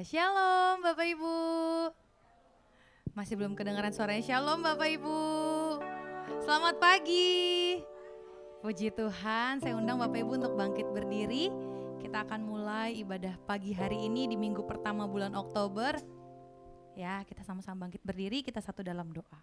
Shalom Bapak Ibu. Masih belum kedengaran suaranya. Shalom Bapak Ibu. Selamat pagi. Puji Tuhan, saya undang Bapak Ibu untuk bangkit berdiri. Kita akan mulai ibadah pagi hari ini di minggu pertama bulan Oktober. Ya, kita sama-sama bangkit berdiri, kita satu dalam doa.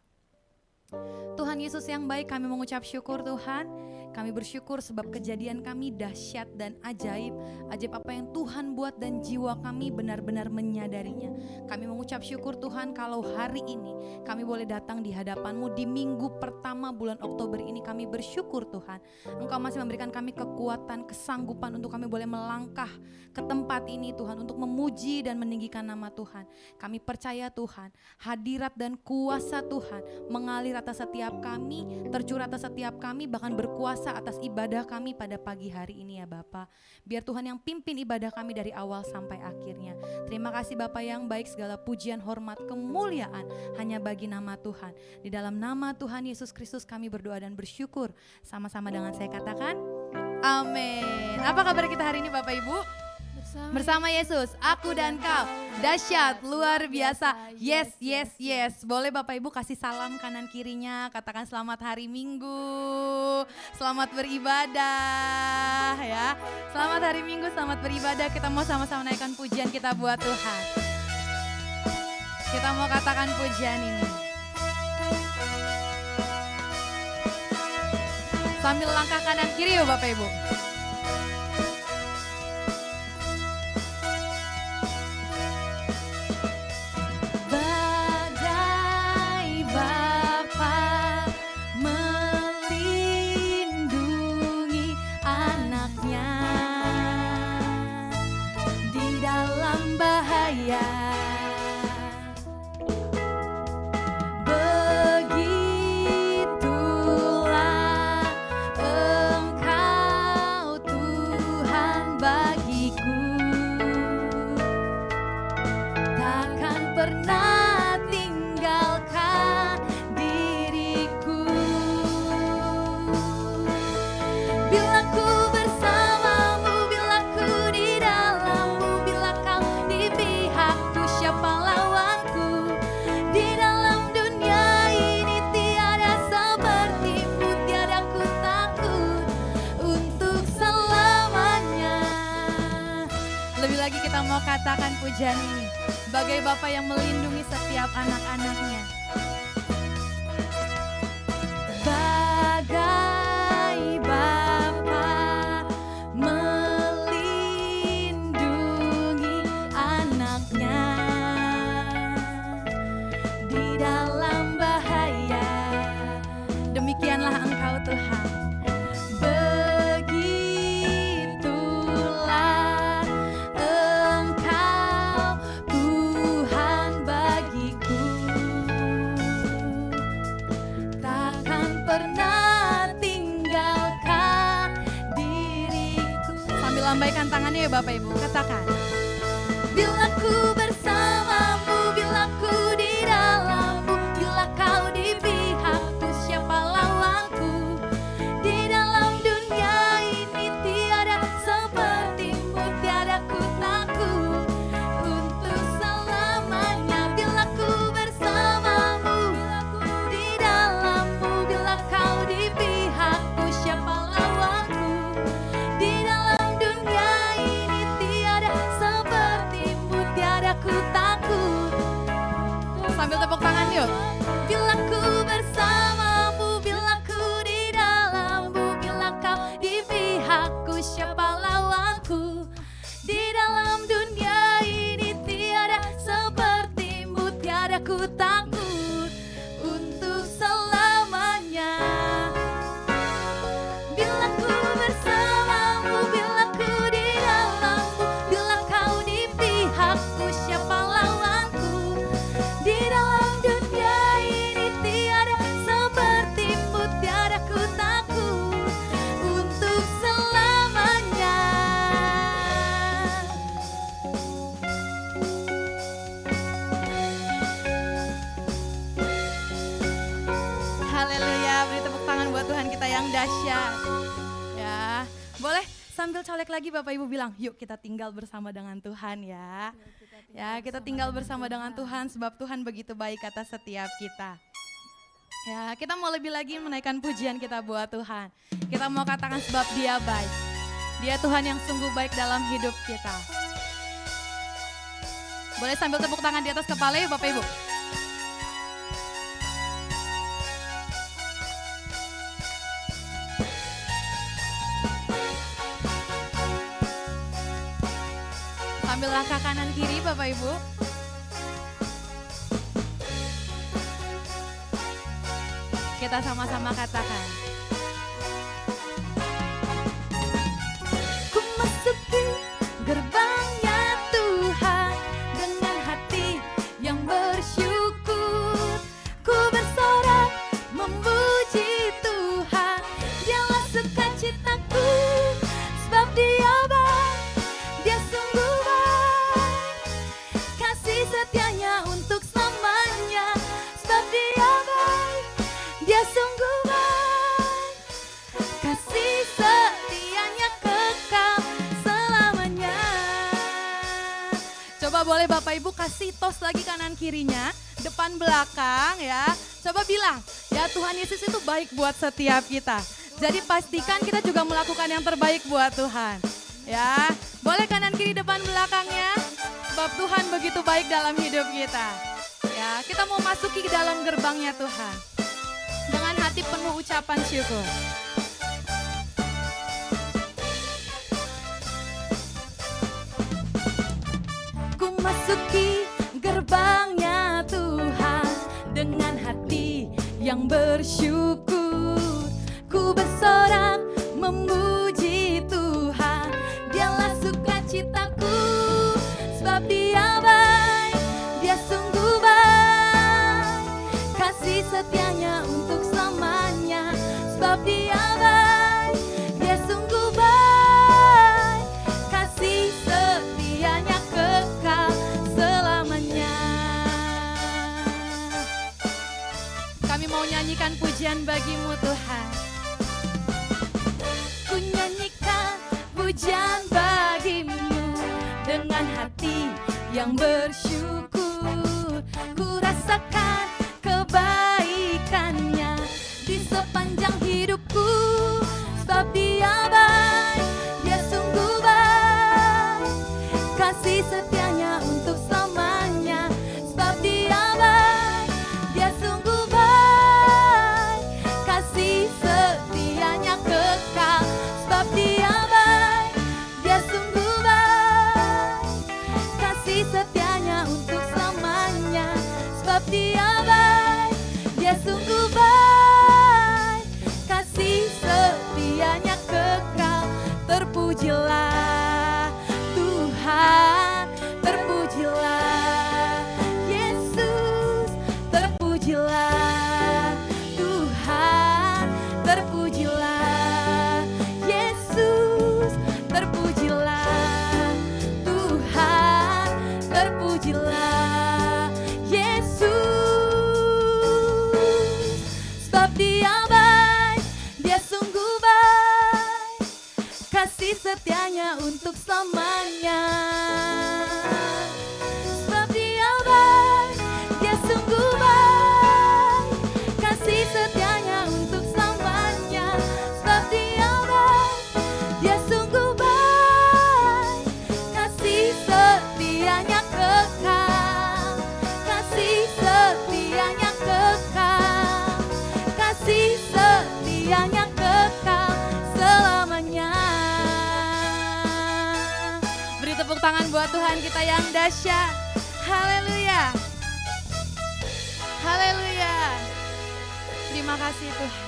Tuhan Yesus yang baik, kami mengucap syukur Tuhan. Kami bersyukur sebab kejadian kami dahsyat dan ajaib. Ajaib apa yang Tuhan buat dan jiwa kami benar-benar menyadarinya. Kami mengucap syukur Tuhan kalau hari ini kami boleh datang di hadapan-Mu di minggu pertama bulan Oktober ini. Kami bersyukur Tuhan, Engkau masih memberikan kami kekuatan, kesanggupan untuk kami boleh melangkah ke tempat ini Tuhan, untuk memuji dan meninggikan nama Tuhan. Kami percaya Tuhan, hadirat dan kuasa Tuhan mengalir atas setiap kami, tercurah atas setiap kami, bahkan berkuasa atas ibadah kami pada pagi hari ini ya Bapa. Biar Tuhan yang pimpin ibadah kami dari awal sampai akhirnya. Terima kasih Bapa yang baik, segala pujian, hormat, kemuliaan hanya bagi nama Tuhan. Di dalam nama Tuhan Yesus Kristus kami berdoa dan bersyukur. Sama-sama dengan saya katakan, amin. Apa kabar kita hari ini Bapak Ibu? Bersama Yesus, aku dan kau, dahsyat, luar biasa, yes, yes, yes. Boleh Bapak Ibu kasih salam kanan kirinya, katakan selamat hari Minggu, selamat beribadah ya. Selamat hari Minggu, selamat beribadah, kita mau sama-sama naikkan pujian kita buat Tuhan. Kita mau katakan pujian ini. Sambil langkah kanan kiri yuk Bapak Ibu. Katakan pujian ini, bagai Bapa yang melindungi setiap anak-anaknya. Bagai Bapa melindungi anaknya di dalam bahaya. Demikianlah Engkau Tuhan. Lambaikan tangannya ya Bapak Ibu, katakan. Bila ku bersamamu, bila ku di dalammu, bila kau di pihakku, siapa lawanku? Di dalam dunia ini tiada sepertimu, tiada ku takut untuk selamanya. Bila ku bersamamu, di dalammu, bila kau di pihakku, siapa lawanku? Di dalam ku takut. Sambil tepuk tangan yuk. Bila ku bersamamu, bila ku di dalammu, bila kau di pihakku, siapa lawanku? Di dalam dunia ini tiada sepertimu, tiada ku takut untuk selamanya. Bila ku bersamamu, bila ku di dalammu, bila kau di pihakku, siapa lawanku? Di dalam dunia ini tiada sepertimu, tiada ku takut untuk selamanya. Haleluya, beri tepuk tangan buat Tuhan kita yang dahsyat. Ya, boleh Sambil colek lagi Bapak Ibu bilang, yuk kita tinggal bersama dengan Tuhan ya. Ya, kita tinggal bersama dengan Tuhan sebab Tuhan begitu baik atas setiap kita. Ya, kita mau lebih lagi menaikkan pujian kita buat Tuhan. Kita mau katakan sebab Dia baik. Dia Tuhan yang sungguh baik dalam hidup kita. Boleh sambil tepuk tangan di atas kepala ya Bapak Ibu. Sambil langkah kanan kiri Bapak Ibu. Kita sama-sama katakan. Ku masuki gerbangnya Tuhan dengan hati yang bersyukur. Ku bersorak memuji Tuhan, Dialah sukacitaku, sebab Dia baik, Dia sungguh baik. Kasih setianya untuk selamanya, sebab Dia baik, Dia sungguh baik. Kasih setianya kekal selamanya. Coba boleh Bapak Ibu kasih tos lagi kanan kirinya, depan belakang ya. Coba bilang, ya Tuhan Yesus itu baik buat setiap kita. Jadi pastikan kita juga melakukan yang terbaik buat Tuhan. Ya, boleh kanan kiri depan belakangnya. Sebab Tuhan begitu baik dalam hidup kita. Ya, kita mau masuki ke dalam gerbangnya Tuhan dengan hati penuh ucapan syukur. Ku masuki gerbangnya Tuhan dengan hati yang bersyukur. Ku bersorak memuji Tuhan, Dialah sukacitaku, sebab Dia baik, Dia sungguh baik. Kasih setianya untuk selamanya, sebab Dia baik, Dia sungguh baik. Kasih setianya kekal selamanya. Kami mau nyanyikan pujian bagi-Mu Tuhan. Ku nyanyikan pujian bagi-Mu dengan hati yang bersyukur. Ku rasakan kebaikannya di sepanjang hidupku, sebab Dia baik, Dia sungguh baik. Kasih setianya untuk selamanya, sebab Dia baik, Dia sungguh baik. Kasih setianya kekal, sebab Dia baik, Dia sungguh baik. Kasih setianya untuk selamanya, sebab Dia baik, Dia sungguh baik. Kasih setianya kekal. Terpujilah Tuhan, terpujilah Yesus, terpujilah Tuhan, terpujilah Yesus, terpujilah Tuhan, terpujilah Yesus. Sebab Dia baik, Dia sungguh baik. Kasih setianya untuk selamanya. Sebab Dia baik, Dia sungguh baik. Kasih setianya untuk selamanya. Sebab Dia baik, Dia sungguh baik. Kasih setianya kekal. Kasih setianya kekal. Kasih setianya kekal selamanya. Beri tepuk tangan buat Tuhan kita yang dahsyat. Haleluya. Haleluya. Terima kasih Tuhan.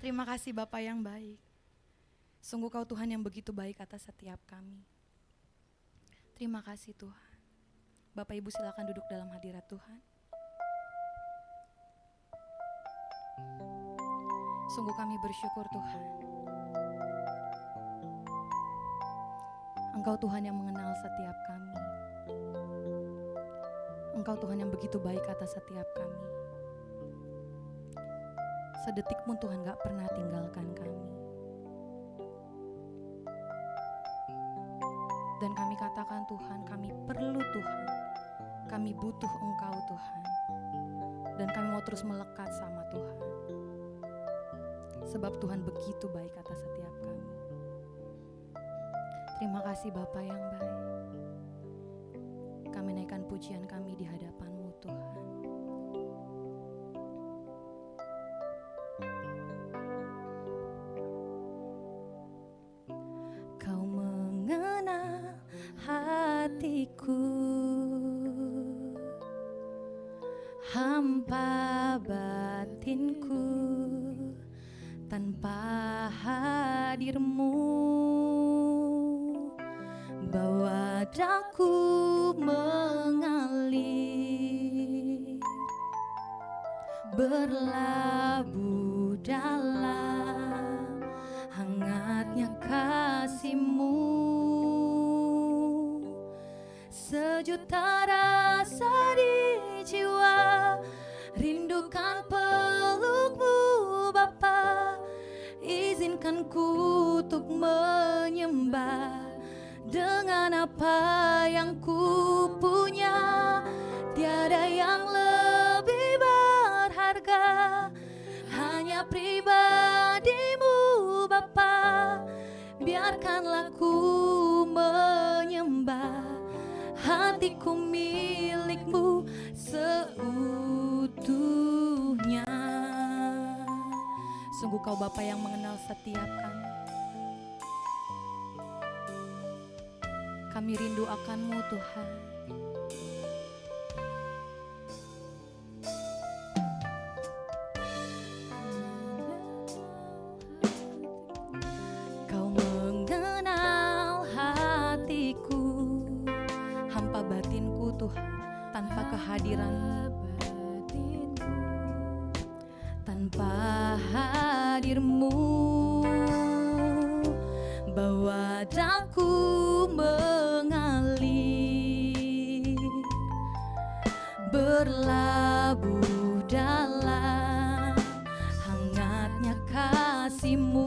Terima kasih Bapa yang baik. Sungguh Kau Tuhan yang begitu baik atas setiap kami. Terima kasih Tuhan. Bapak Ibu silakan duduk dalam hadirat Tuhan. Sungguh kami bersyukur Tuhan. Engkau Tuhan yang mengenal setiap kami. Engkau Tuhan yang begitu baik atas setiap kami. Sedetik pun Tuhan gak pernah tinggalkan kami. Dan kami katakan Tuhan, kami perlu Tuhan, kami butuh Engkau Tuhan. Dan kami mau terus melekat sama Tuhan. Sebab Tuhan begitu baik atas setiap kami. Terima kasih Bapa yang baik. Kami naikkan pujian kami di hadapan-Mu Tuhan. Kau mengenal hatiku, hampa batinku, tanpa hadir-Mu bawa daku mengalir, berlabuh dalam hangatnya kasih-Mu. Sejuta rasa di jiwa, rindukan peluk-Mu Bapa. Izinkan ku untuk menyembah dengan apa yang ku punya. Tiada yang lebih berharga, hanya pribadi-Mu Bapa. Biarkanlah ku menyembah, hatiku milik-Mu seutuhnya. Sungguh Kau Bapa yang mengenal setiap kami. Kami rindu akan-Mu Tuhan. Kau mengenal hatiku, hampa batinku Tuhan, tanpa kehadiran-Mu, tanpa hadir-Mu bawa daku mengalir, berlabuh dalam hangatnya kasih-Mu.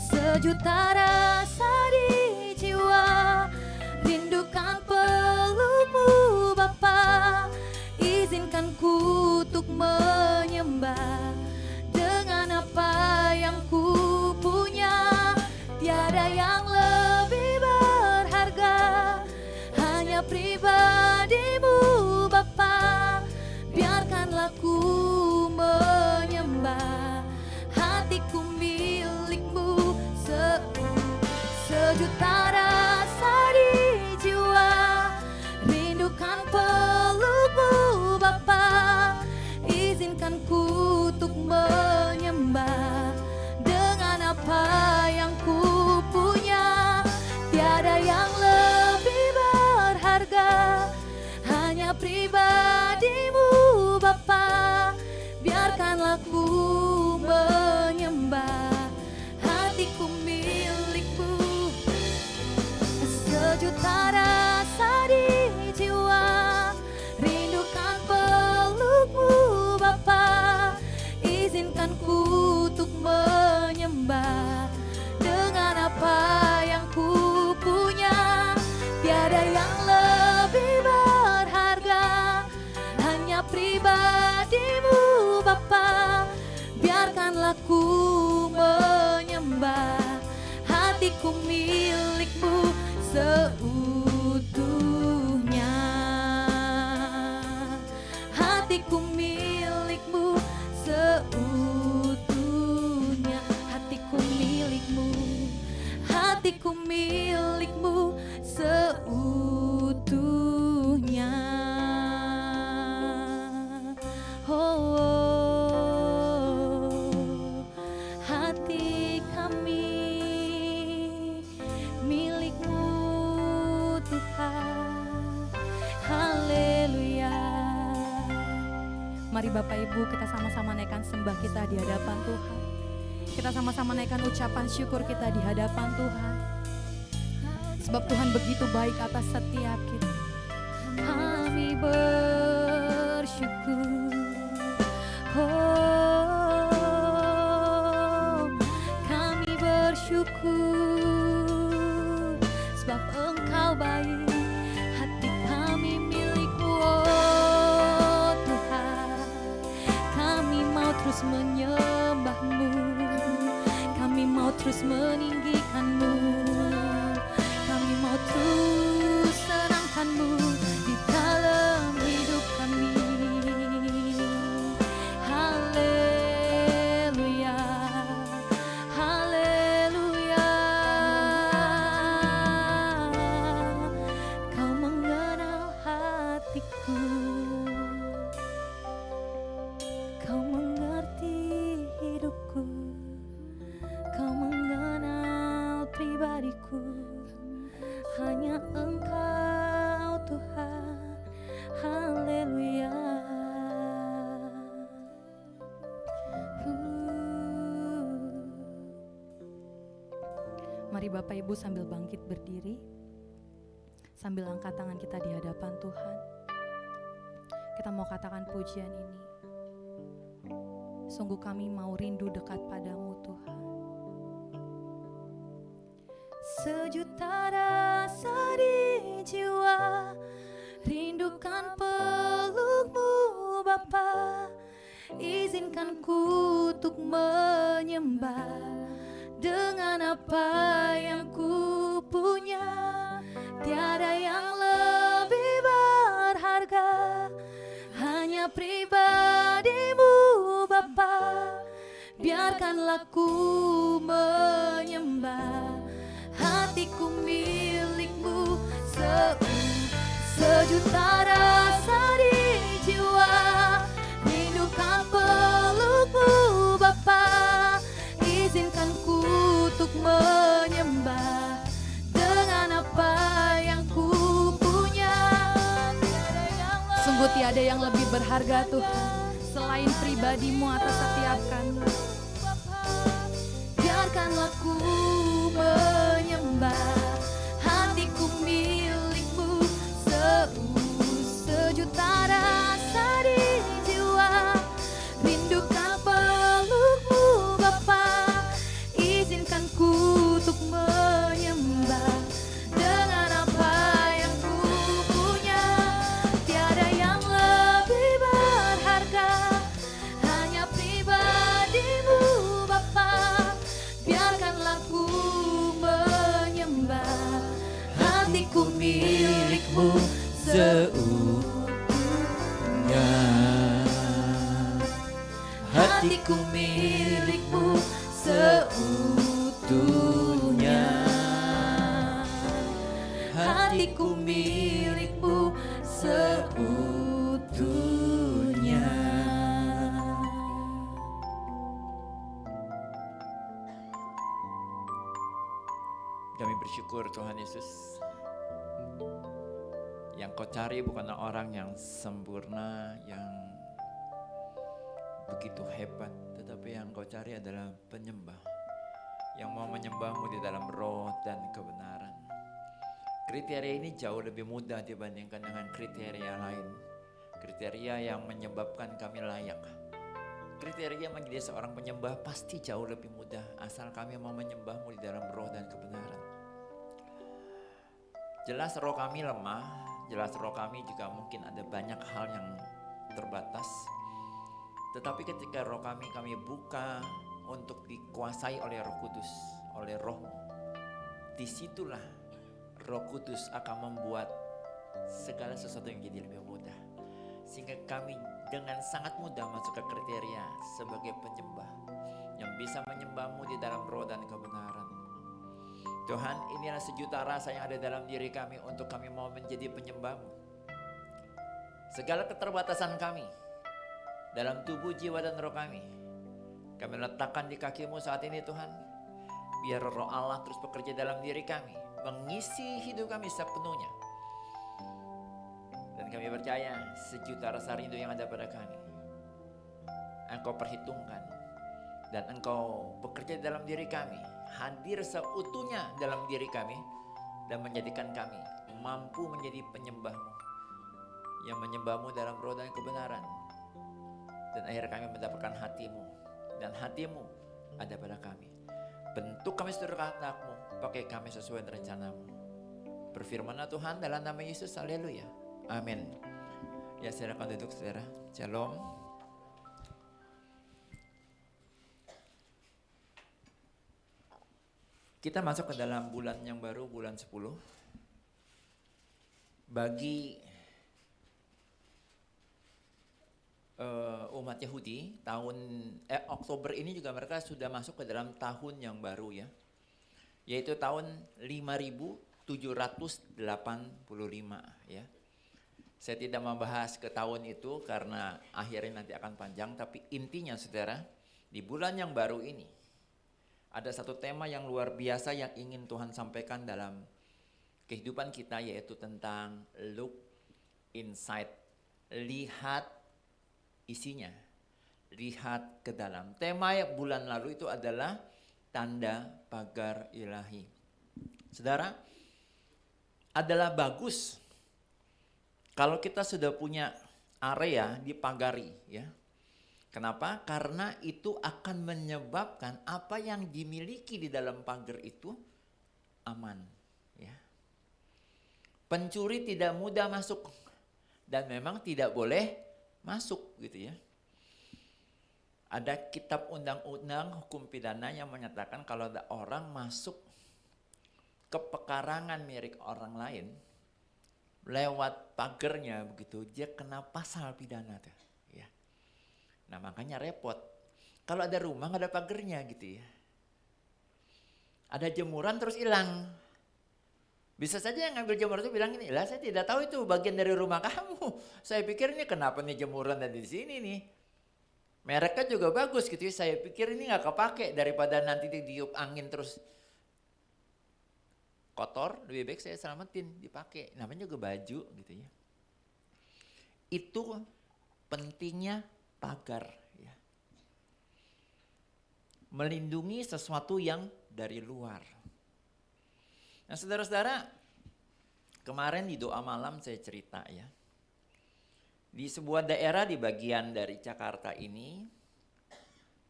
Sejuta rasa di jiwa, rindukan peluk-Mu Bapa. Izinkan ku untuk menyembah dengan apa yang ku punya. Tiada yang lebih berharga, hanya pribadi-Mu Bapa. Biarkanlah ku menyembah, hatiku milik-Mu sejuta rasa di jiwa, rindukan peluk-Mu Bapa. Izinkan ku untuk menyembah dengan apa yang ku punya. Tiada yang lebih berharga, hanya pribadi-Mu Bapa. Biarkanlah ku menyembah, hatiku milik-Mu sejuta rasa di jiwa, rindukan peluk-Mu Bapa. Izinkan ku untuk menyembah dengan apa yang ku punya. Tiada yang lebih berharga, hanya pribadi-Mu Bapa. Biarkanlah ku menyembah, hatiku milik-Mu seutuhnya. Hatiku milik-Mu seutuhnya. Hatiku milik-Mu, hatiku milik-Mu seutuhnya. Oh, hati kami milik-Mu Tuhan. Haleluya. Mari Bapak Ibu, kita sama-sama naikkan sembah kita di hadapan Tuhan. Kita sama-sama naikkan ucapan syukur kita di hadapan Tuhan. Sebab Tuhan begitu baik atas setiap kita. Kami bersyukur. Oh, kami bersyukur. terus menyembah-Mu, kami mau terus meninggikan-Mu, kami mau terus senangkan-Mu di dalam hidup kami. Haleluya, haleluya. Kau mengenal hatiku, Kau mengerti hidupku, Kau mengenal pribadiku. Hanya Engkau Tuhan. Haleluya. Mari Bapak Ibu sambil bangkit berdiri, sambil angkat tangan kita di hadapan Tuhan. Kita mau katakan pujian ini. Sungguh kami mau rindu dekat padamu Tuhan. Sejuta rasa di jiwa, rindukan peluk-Mu Bapa. Izinkan ku untuk menyembah dengan apa yang ku punya. Tiada yang lebih berharga, hanya pribadi-Mu Bapa. Biarkanlah ku menyembah, hatiku milik-Mu. Sejuta rasa di jiwa, rindukan peluk-Mu Bapa. Izinkan ku untuk menyembah dengan apa yang ku punya. Sungguh tiada yang lebih berharga Tuhan selain pribadi-Mu atas setiap kami. Biarkanlah ku menyembah, hatiku milik-Mu. Sejuta rasa di jiwa, rindukan peluk-Mu Bapa. Izinkan ku untuk menyembah dengan apa yang ku punya. Tiada yang lebih berharga, hanya pribadi-Mu Bapa. Biarkanlah ku menyembah, hatiku milik-Mu seutuhnya. Hatiku milik-Mu seutuhnya. Hatiku milik-Mu seutuhnya. Kami bersyukur Tuhan Yesus, yang Kau cari bukanlah orang yang sempurna, yang begitu hebat, tetapi yang Kau cari adalah penyembah yang mau menyembah-Mu di dalam roh dan kebenaran. Kriteria ini jauh lebih mudah dibandingkan dengan kriteria lain. Kriteria yang menyebabkan kami layak. Kriteria menjadi seorang penyembah pasti jauh lebih mudah asal kami mau menyembah-Mu di dalam roh dan kebenaran. Jelas roh kami lemah, jelas roh kami juga mungkin ada banyak hal yang terbatas. Tetapi ketika roh kami buka untuk dikuasai oleh Roh Kudus, oleh Roh-Mu, disitulah Roh Kudus akan membuat segala sesuatu yang jadi lebih mudah. Sehingga kami dengan sangat mudah masuk ke kriteria sebagai penyembah yang bisa menyembah-Mu di dalam roh dan kebenaran. Tuhan, inilah sejuta rasa yang ada dalam diri kami untuk kami mau menjadi penyembah-Mu. Segala keterbatasan kami dalam tubuh, jiwa, dan roh kami letakkan di kaki-Mu saat ini Tuhan. Biar roh Allah terus bekerja dalam diri kami, mengisi hidup kami sepenuhnya. Dan kami percaya sejuta rasa rindu yang ada pada kami, Engkau perhitungkan. Dan Engkau bekerja dalam diri kami, hadir seutuhnya dalam diri kami, dan menjadikan kami mampu menjadi penyembah-Mu, yang menyembah-Mu dalam roh dan kebenaran. Dan akhirnya kami mendapatkan hati-Mu, dan hati-Mu ada pada kami. Bentuk kami seluruh anak-Mu, pakai kami sesuai dengan rencana-Mu. Berfirman-Lah Tuhan dalam nama Yesus, haleluya, amin. Ya, silakan duduk saudara. Shalom. Kita masuk ke dalam bulan yang baru, bulan 10. Bagi umat Yahudi, Oktober ini juga mereka sudah masuk ke dalam tahun yang baru ya. Yaitu tahun 5785 ya. Saya tidak membahas ke tahun itu karena akhirnya nanti akan panjang, tapi intinya saudara, di bulan yang baru ini ada satu tema yang luar biasa yang ingin Tuhan sampaikan dalam kehidupan kita, yaitu tentang look inside. Lihat isinya, lihat ke dalam. Tema bulan lalu itu adalah tanda pagar ilahi. Saudara, adalah bagus kalau kita sudah punya area dipagari ya. Kenapa? Karena itu akan menyebabkan apa yang dimiliki di dalam pagar itu aman. Ya. Pencuri tidak mudah masuk dan memang tidak boleh masuk gitu ya. Ada kitab undang-undang hukum pidana yang menyatakan kalau ada orang masuk ke pekarangan milik orang lain lewat pagernya begitu, dia kena pasal pidana tuh. Nah makanya repot. Kalau ada rumah nggak ada pagernya gitu ya. Ada jemuran terus hilang. Bisa saja yang ngambil jemuran itu bilang ini, lah saya tidak tahu itu bagian dari rumah kamu. Saya pikir ini kenapa nih jemuran ada di sini nih. Mereknya juga bagus gitu ya. Saya pikir ini nggak kepake daripada nanti ditiup angin terus kotor. Lebih baik saya selamatin dipakai. Namanya juga baju gitu ya. Itu pentingnya pagar ya. Melindungi sesuatu yang dari luar. Nah saudara-saudara, kemarin di doa malam saya cerita ya. Di sebuah daerah di bagian dari Jakarta ini,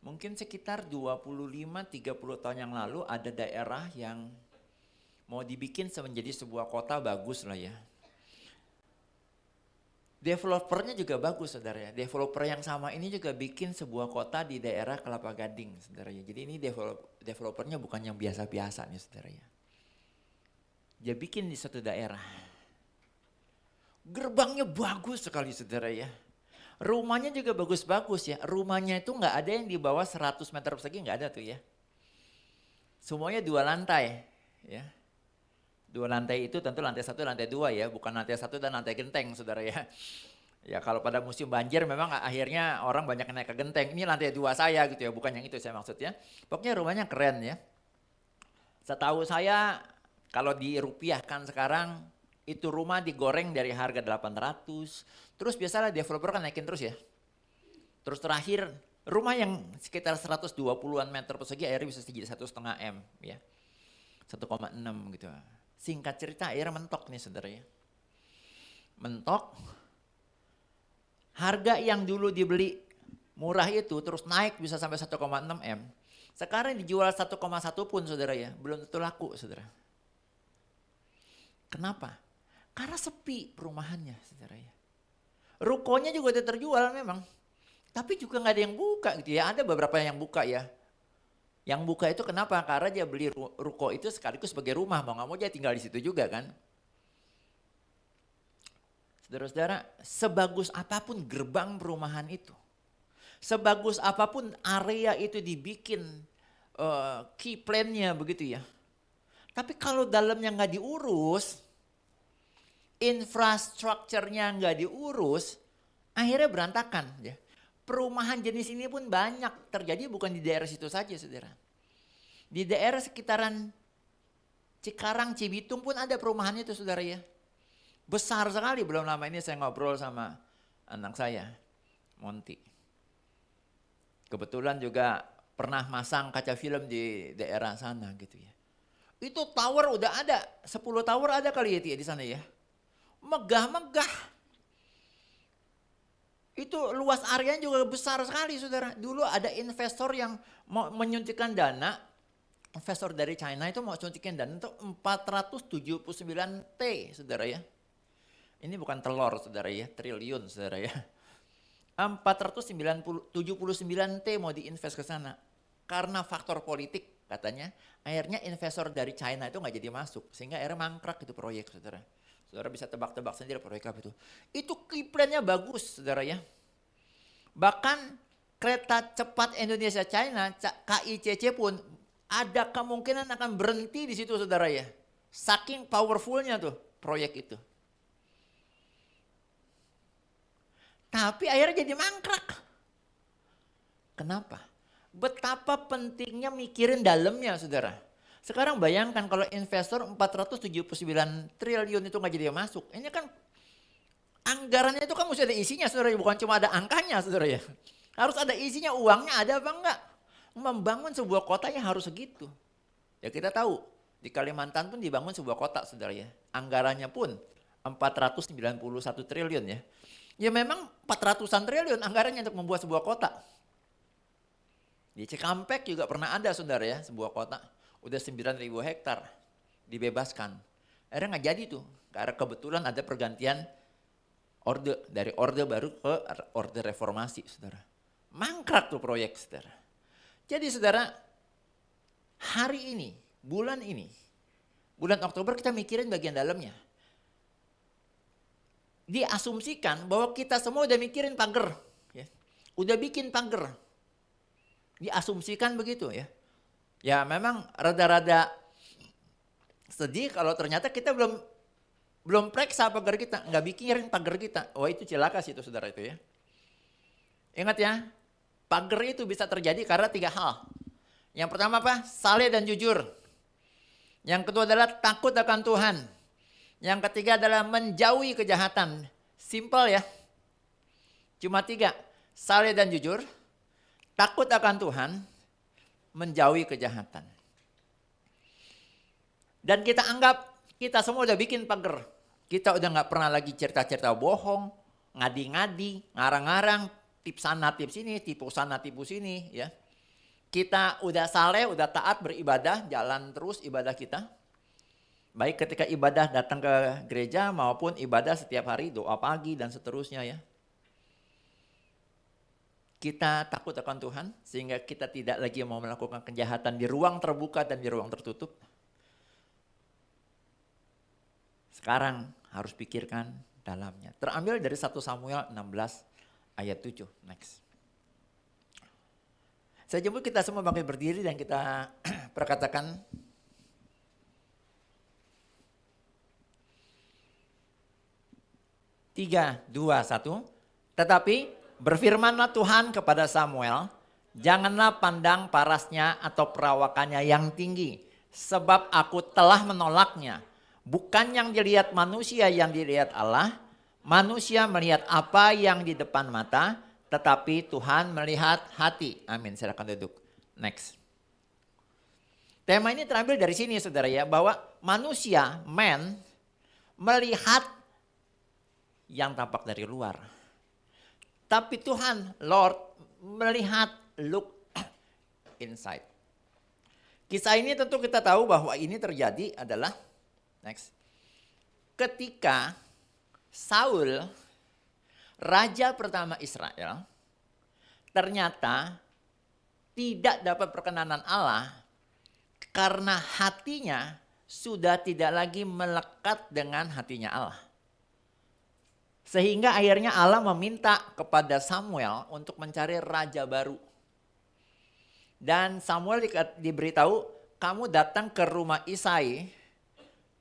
mungkin sekitar 25-30 tahun yang lalu ada daerah yang mau dibikin menjadi sebuah kota bagus lah ya. Developernya juga bagus saudara ya. Developer yang sama ini juga bikin sebuah kota di daerah Kelapa Gading saudara ya. Jadi ini developernya bukan yang biasa-biasa nih saudara ya. Dia bikin di suatu daerah. Gerbangnya bagus sekali saudara ya. Rumahnya juga bagus-bagus ya. Rumahnya itu nggak ada yang di bawah 100 meter persegi, nggak ada tuh ya. Semuanya 2 lantai ya. 2 lantai itu tentu lantai 1, lantai 2 ya, bukan lantai 1 dan lantai genteng saudara ya. Ya kalau pada musim banjir memang akhirnya orang banyak naik ke genteng. Ini lantai 2 saya gitu ya, bukan yang itu saya maksudnya. Pokoknya rumahnya keren ya. Setahu saya kalau dirupiahkan sekarang itu rumah digoreng dari harga 800. Terus biasalah developer kan naikin terus ya. Terus terakhir rumah yang sekitar 120-an meter persegi akhirnya bisa jadi 1,5 M ya. 1,6 gitu. Singkat cerita akhirnya mentok nih saudara ya. Mentok. Harga yang dulu dibeli murah itu terus naik bisa sampai 1,6 M. Sekarang dijual 1,1 pun saudara ya. Belum tentu laku saudara. Kenapa? Karena sepi perumahannya saudara ya. Rukonya juga udah terjual memang. Tapi juga gak ada yang buka gitu ya. Ada beberapa yang buka ya. Yang buka itu kenapa? Karena dia beli ruko itu sekaligus sebagai rumah. Mau gak mau dia tinggal di situ juga kan. Saudara-saudara, sebagus apapun gerbang perumahan itu. Sebagus apapun area itu dibikin key plan-nya begitu ya. Tapi kalau dalamnya gak diurus, infrastrukturnya gak diurus, akhirnya berantakan ya. Perumahan jenis ini pun banyak terjadi bukan di daerah situ saja saudara. Di daerah sekitaran Cikarang, Cibitung pun ada perumahan itu saudara ya. Besar sekali, belum lama ini saya ngobrol sama anak saya, Monty. Kebetulan juga pernah masang kaca film di daerah sana gitu ya. Itu tower udah ada, 10 tower ada kali ya di sana ya. Megah-megah. Itu luas areanya juga besar sekali saudara. Dulu ada investor yang mau menyuntikkan dana, investor dari China itu mau suntikin dana itu 479 T saudara ya. Ini bukan telur saudara ya, triliun saudara ya. 479 T mau diinvest ke sana. Karena faktor politik katanya akhirnya investor dari China itu nggak jadi masuk, sehingga akhirnya mangkrak itu proyek, saudara. Saudara bisa tebak-tebak sendiri proyek apa itu. Itu key-plan-nya bagus, saudara ya. Bahkan kereta cepat Indonesia China KICC pun ada kemungkinan akan berhenti di situ, saudara ya. Saking powerfulnya tuh proyek itu. Tapi akhirnya jadi mangkrak. Kenapa? Betapa pentingnya mikirin dalamnya, saudara. Sekarang bayangkan kalau investor 479 triliun itu nggak jadi masuk. Ini kan anggarannya itu kan mesti ada isinya, saudara. Bukan cuma ada angkanya, saudara ya. Harus ada isinya, uangnya ada apa enggak. Membangun sebuah kota yang harus segitu. Ya kita tahu, di Kalimantan pun dibangun sebuah kota, saudara ya. Anggarannya pun 491 triliun ya. Ya memang 400-an triliun anggarannya untuk membuat sebuah kota. Di Cikampek juga pernah ada, saudara ya, sebuah kota. Udah 9.000 hektar dibebaskan. Akhirnya nggak jadi tuh, karena kebetulan ada pergantian orde. Dari orde baru ke orde reformasi, saudara. Mangkrak tuh proyek, saudara. Jadi saudara, hari ini, bulan Oktober kita mikirin bagian dalamnya. Diasumsikan bahwa kita semua udah mikirin pagar. Ya. Udah bikin pagar. Diasumsikan begitu ya. Ya memang rada-rada sedih kalau ternyata kita belum periksa pagar kita, nggak bikin pagar kita. Wah itu celaka sih itu, saudara itu ya. Ingat ya, pagar itu bisa terjadi karena 3 hal. Yang pertama apa? Saleh dan jujur. Yang kedua adalah takut akan Tuhan. Yang ketiga adalah menjauhi kejahatan. Simple ya. Cuma 3. Saleh dan jujur. Takut akan Tuhan, menjauhi kejahatan. Dan kita anggap kita semua udah bikin pagar. Kita udah nggak pernah lagi cerita-cerita bohong, ngadi-ngadi, ngarang-ngarang, tip sana, tip sini, tipu sana, tipu sini. Ya. Kita udah saleh, udah taat beribadah, jalan terus ibadah kita. Baik ketika ibadah datang ke gereja maupun ibadah setiap hari, doa pagi dan seterusnya ya. Kita takut akan Tuhan sehingga kita tidak lagi mau melakukan kejahatan di ruang terbuka dan di ruang tertutup. Sekarang harus pikirkan dalamnya. Terambil dari 1 Samuel 16 ayat 7. Next. Saya jemput kita semua bangkit berdiri dan kita perkatakan. Tiga, dua, satu. Tetapi berfirmanlah Tuhan kepada Samuel, janganlah pandang parasnya atau perawakannya yang tinggi, sebab aku telah menolaknya. Bukan yang dilihat manusia yang dilihat Allah, manusia melihat apa yang di depan mata, tetapi Tuhan melihat hati. Amin, silakan duduk. Next. Tema ini terambil dari sini, saudara ya, bahwa manusia, man, melihat yang tampak dari luar. Tapi Tuhan, Lord, melihat, look inside. Kisah ini tentu kita tahu bahwa ini terjadi adalah, next, ketika Saul, raja pertama Israel, ternyata tidak dapat perkenanan Allah karena hatinya sudah tidak lagi melekat dengan hatinya Allah. Sehingga akhirnya Allah meminta kepada Samuel untuk mencari raja baru. Dan Samuel diberitahu, kamu datang ke rumah Isai,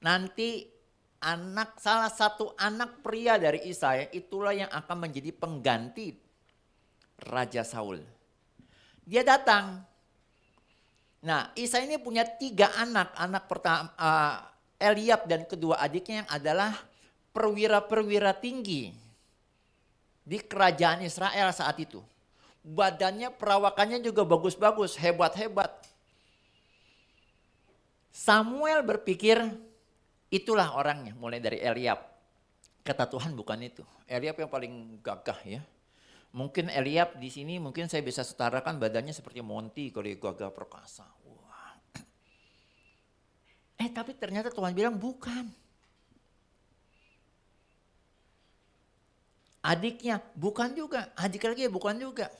nanti salah satu anak pria dari Isai itulah yang akan menjadi pengganti Raja Saul. Dia datang. Nah, Isai ini punya 3 anak. Anak pertama Eliab dan kedua adiknya yang adalah perwira-perwira tinggi di kerajaan Israel saat itu. Badannya, perawakannya juga bagus-bagus, hebat-hebat. Samuel berpikir itulah orangnya, mulai dari Eliab. Kata Tuhan bukan itu. Eliab yang paling gagah ya. Mungkin Eliab di sini mungkin saya bisa setarakan badannya seperti Monty kalau gagah perkasa. Wah. Tapi ternyata Tuhan bilang bukan. Adiknya bukan juga, adik lagi bukan juga.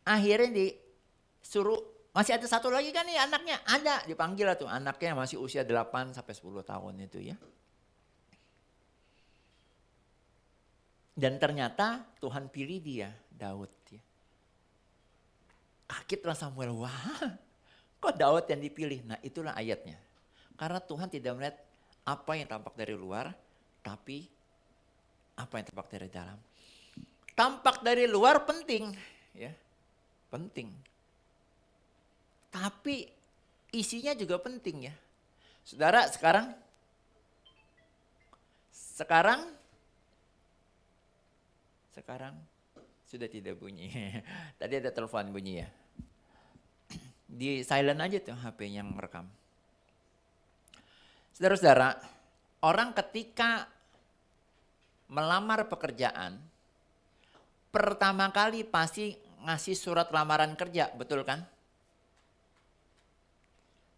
Akhirnya disuruh Masih ada satu lagi kan nih anaknya? Ada, dipanggil lah tuh anaknya masih usia 8 sampai 10 tahun itu ya. Dan ternyata Tuhan pilih dia, Daud ya. Kagetlah Samuel, wah kok Daud yang dipilih? Nah itulah ayatnya. Karena Tuhan tidak melihat apa yang tampak dari luar, tapi apa yang tampak dari dalam. Tampak dari luar penting, ya, penting. Tapi isinya juga penting ya. Saudara, sekarang sudah tidak bunyi. Tadi ada telepon bunyi ya. Di silent aja tuh HP yang merekam. Saudara-saudara, orang ketika melamar pekerjaan, pertama kali pasti ngasih surat lamaran kerja, betul kan?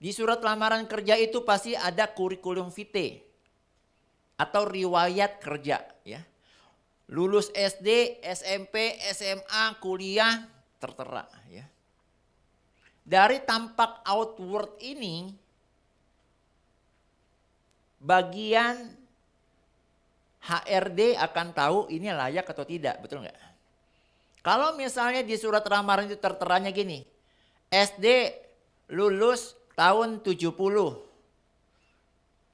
Di surat lamaran kerja itu pasti ada kurikulum vitae atau riwayat kerja ya. Lulus SD, SMP, SMA, kuliah, tertera ya. Dari tampak outward ini, bagian HRD akan tahu ini layak atau tidak, betul nggak? Kalau misalnya di surat lamaran itu terteranya gini, SD lulus tahun 70,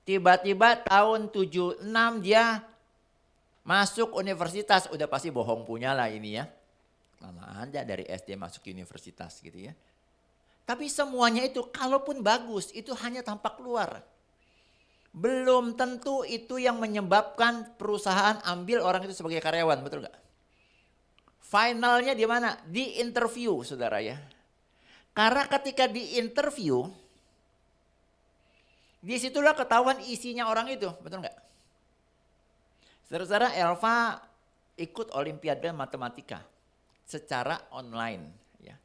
tiba-tiba tahun 76 dia masuk universitas, udah pasti bohong punya lah ini ya. Mana ada dari SD masuk universitas gitu ya. Tapi semuanya itu kalaupun bagus itu hanya tampak luar. Belum tentu itu yang menyebabkan perusahaan ambil orang itu sebagai karyawan, betul nggak? Finalnya di mana? Di interview, saudara ya. Karena ketika di interview, disitulah ketahuan isinya orang itu, betul nggak? Saudara-saudara, Elva ikut Olimpiade Matematika secara online. Ya.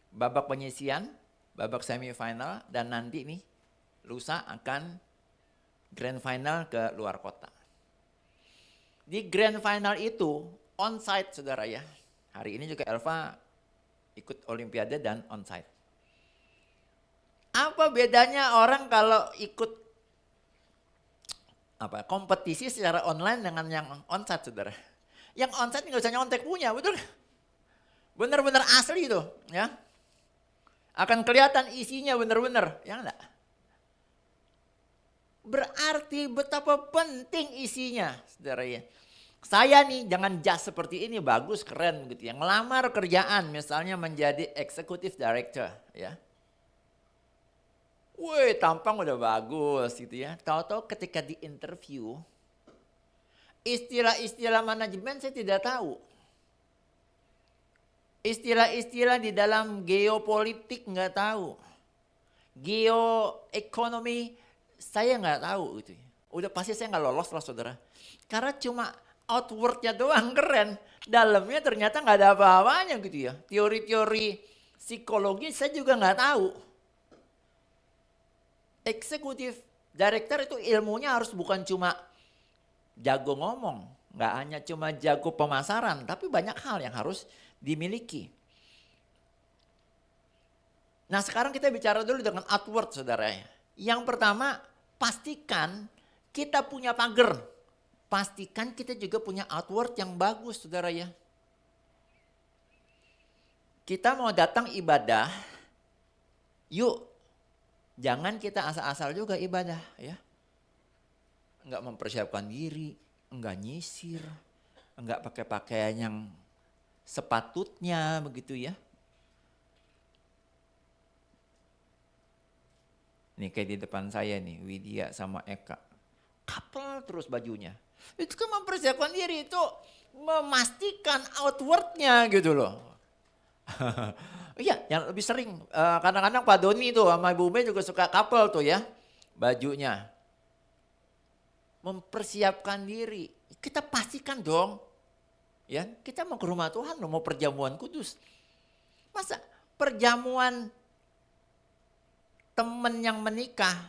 Babak penyisian, babak semifinal, dan nanti nih lusa akan grand final ke luar kota. Di grand final itu onsite saudara ya. Hari ini juga Elva ikut Olimpiade dan onsite. Apa bedanya orang kalau ikut kompetisi secara online dengan yang onsite saudara? Yang onsite nggak usah nyontek punya, betul? Benar-benar asli itu, ya. Akan kelihatan isinya benar-benar, ya enggak? Berarti betapa penting isinya, saudara ya. Saya nih jangan jas seperti ini, bagus, keren gitu ya. Ngelamar kerjaan misalnya menjadi executive director, ya. Wih, tampang udah bagus gitu ya. Tahu-tahu ketika di interview, istilah-istilah manajemen saya tidak tahu. Istilah-istilah di dalam geopolitik nggak tahu. Geoekonomi saya nggak tahu gitu ya. Udah pasti saya nggak lolos lah saudara. Karena cuma outwardnya doang keren. Dalamnya ternyata nggak ada apa-apanya gitu ya. Teori-teori psikologi saya juga nggak tahu. Eksekutif director itu ilmunya harus bukan cuma jago ngomong, nggak hanya cuma jago pemasaran, tapi banyak hal yang harus dimiliki. Nah sekarang kita bicara dulu dengan outward saudara. Yang pertama pastikan kita punya pagar, pastikan kita juga punya outward yang bagus saudara ya. Kita mau datang ibadah, yuk. Jangan kita asal-asal juga ibadah ya. Enggak mempersiapkan diri, enggak nyisir, enggak pakai pakaian yang sepatutnya begitu ya. Nih kayak di depan saya nih, Widya sama Eka. Couple terus bajunya. Itu kan mempersiapkan diri, itu memastikan outwardnya gitu loh. Iya, yang lebih sering kadang-kadang Pak Doni tuh sama Ibu Mei juga suka couple tuh ya bajunya. Mempersiapkan diri, kita pastikan dong, ya kita mau ke rumah Tuhan, mau perjamuan kudus. Masa perjamuan teman yang menikah,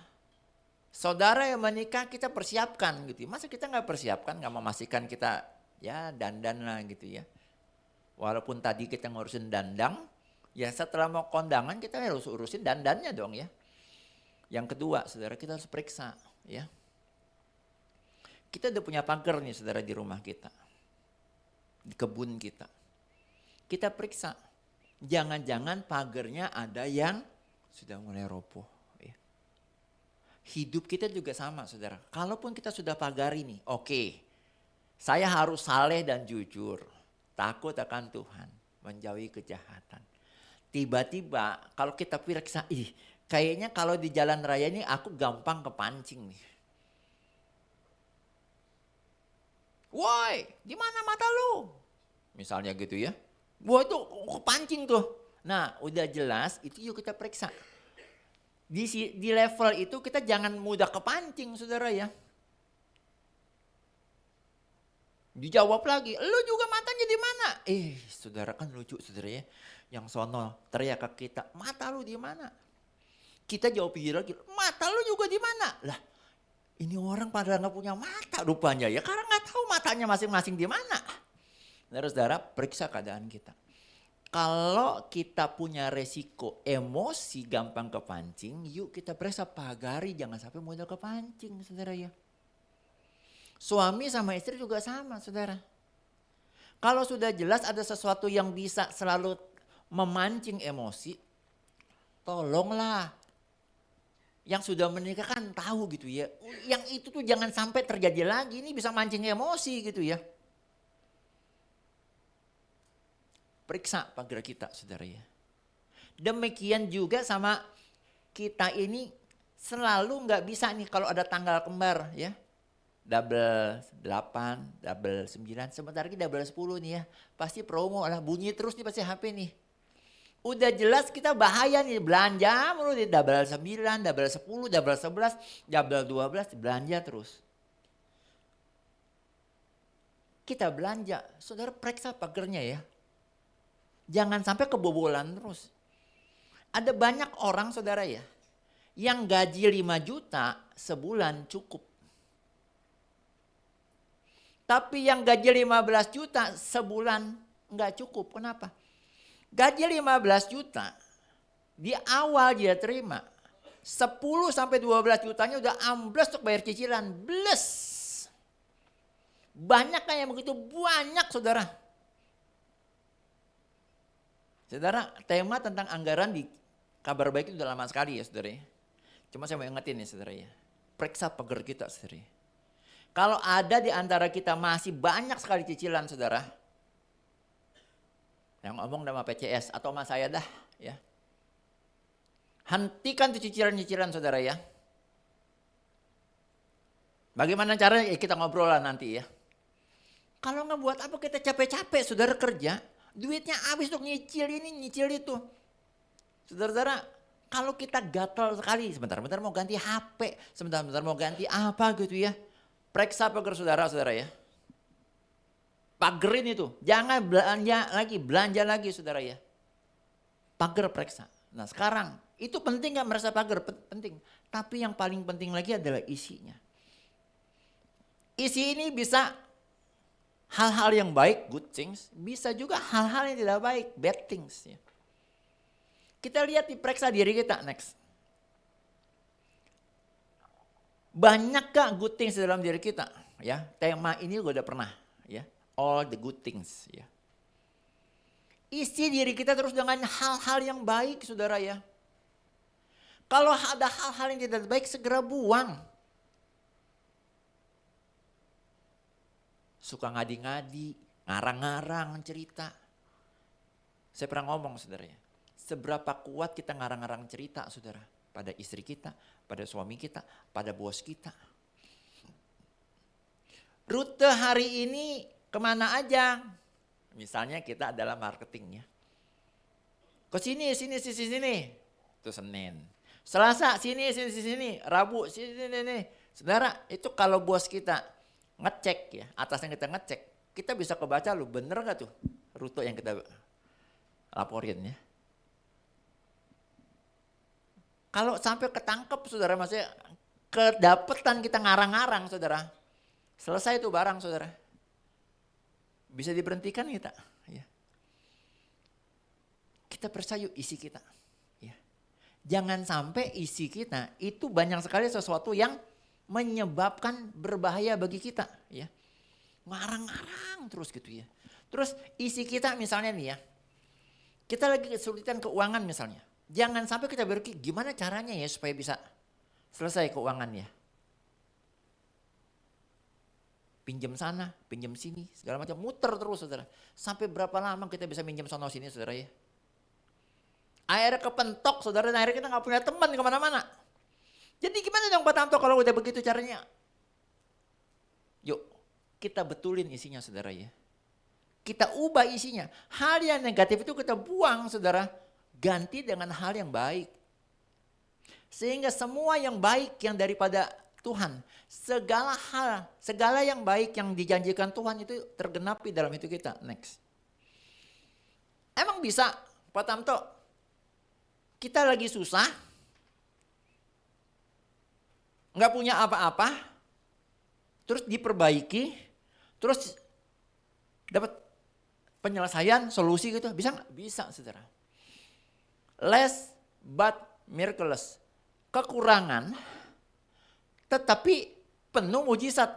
saudara yang menikah kita persiapkan gitu. Masa kita nggak persiapkan, nggak memastikan kita ya dandan lah gitu ya. Walaupun tadi kita ngurusin dandang, Ya setelah mau kondangan kita harus urusin dandannya dong ya. Yang kedua, saudara, kita harus periksa ya. Kita udah punya pagar nih saudara di rumah kita, di kebun kita. Kita periksa, jangan-jangan pagarnya ada yang sudah mulai roboh. Ya. Hidup kita juga sama saudara. Kalaupun kita sudah pagari nih, oke, saya harus saleh dan jujur, takut akan Tuhan, menjauhi kejahatan. Tiba-tiba kalau kita periksa, kayaknya kalau di jalan raya ini aku gampang kepancing nih. Woi, di mana mata lu? Misalnya gitu ya. Wah itu kepancing tuh. Nah udah jelas itu yuk kita periksa. Di level itu kita jangan mudah kepancing saudara ya. Dijawab lagi, lu juga matanya di mana? Saudara kan lucu saudara ya. Yang sono teriak ke kita, mata lu di mana? Kita jawab lagi, mata lu juga di mana? Lah ini orang pada nggak punya mata rupanya ya, karena nggak tahu matanya masing-masing di mana. Saudara-saudara, periksa keadaan kita. Kalau kita punya resiko emosi gampang kepancing, yuk kita periksa pagari jangan sampai mudah kepancing, saudara ya. Suami sama istri juga sama, saudara. Kalau sudah jelas ada sesuatu yang bisa selalu memancing emosi, tolonglah. Yang sudah menikah kan tahu gitu ya. Yang itu tuh jangan sampai terjadi lagi. Ini bisa mancing emosi gitu ya. Periksa pagar kita saudara ya. Demikian juga sama kita ini selalu nggak bisa nih kalau ada tanggal kembar ya. Double 8, double 9, sebentar lagi double 10 nih ya. Pasti promo lah, bunyi terus nih pasti HP nih. Udah jelas kita bahaya nih belanja mulu di double 9, double 10, double 11, double 12 belanja terus. Kita belanja, saudara periksa pagernya ya. Jangan sampai kebobolan terus. Ada banyak orang saudara ya, yang gaji 5 juta sebulan cukup. Tapi yang gaji 15 juta sebulan enggak cukup, kenapa? Gaji 15 juta, di awal dia terima, 10 sampai 12 jutanya udah ambles untuk bayar cicilan, bles. Banyak kan yang begitu, banyak saudara. Saudara, tema tentang anggaran di Kabar Baik itu udah lama sekali ya saudara ya. Cuma saya mau ingetin nih saudara ya, periksa pagar kita saudara ya. Kalau ada di antara kita masih banyak sekali cicilan saudara, yang ngomong sama PCS atau sama saya dah ya. Hentikan tuh cicilan-cicilan saudara ya. Bagaimana caranya? Kita ngobrol lah nanti ya. Kalau nggak buat apa kita capek-capek saudara kerja, duitnya habis untuk nyicil ini, nyicil itu. Saudara-saudara, kalau kita gatal sekali, sebentar-bentar mau ganti HP, sebentar-bentar mau ganti apa gitu ya. Periksa pagar saudara-saudara ya. Pagerin itu, jangan belanja lagi saudara ya. Pagar periksa. Nah sekarang, itu penting gak merasa pagar? Penting. Tapi yang paling penting lagi adalah isinya. Isi ini bisa hal-hal yang baik, good things. Bisa juga hal-hal yang tidak baik, bad things. Ya. Kita lihat diperiksa diri kita, next. Banyak gak good things dalam diri kita? Ya, tema ini gue udah pernah. Ya. All the good things ya. Isi diri kita terus dengan hal-hal yang baik saudara ya. Kalau ada hal-hal yang tidak baik segera buang. Suka ngadi-ngadi, ngarang-ngarang cerita. Saya pernah ngomong saudara ya. Seberapa kuat kita ngarang-ngarang cerita saudara. Pada istri kita, pada suami kita, pada bos kita. Rute hari ini kemana aja? Misalnya kita adalah marketing ya. Ke sini. Itu Senin. Selasa sini. Rabu sini. Saudara, itu kalau bos kita ngecek ya, atasnya kita ngecek, kita bisa kebaca lu bener gak tuh rute yang kita laporin ya. Kalau sampai ketangkep saudara, maksudnya kedapetan kita ngarang-ngarang saudara, selesai itu barang saudara. Bisa diberhentikan kita. Ya. Kita kita periksa yuk isi kita. Ya. Jangan sampai isi kita itu banyak sekali sesuatu yang menyebabkan berbahaya bagi kita. Ya. Ngarang-ngarang terus gitu ya. Terus isi kita misalnya nih ya, kita lagi kesulitan keuangan misalnya. Jangan sampai kita berpikir gimana caranya ya supaya bisa selesai keuangannya. Pinjam sana, pinjam sini, segala macam, muter terus saudara. Sampai berapa lama kita bisa pinjam sono sini saudara ya. Akhirnya kepentok saudara, dan akhirnya kita gak punya teman kemana-mana. Jadi gimana dong Pak Tamto kalau udah begitu caranya? Yuk kita betulin isinya saudara ya. Kita ubah isinya. Hal yang negatif itu kita buang saudara. Ganti dengan hal yang baik. Sehingga semua yang baik yang daripada Tuhan. Segala hal, segala yang baik yang dijanjikan Tuhan itu tergenapi dalam hidup kita. Next. Emang bisa Pak Tamto? Kita lagi susah. Nggak punya apa-apa. Terus diperbaiki. Terus dapat penyelesaian, solusi gitu. Bisa nggak? Bisa saudara. Less but miraculous. Kekurangan tetapi penuh mujizat.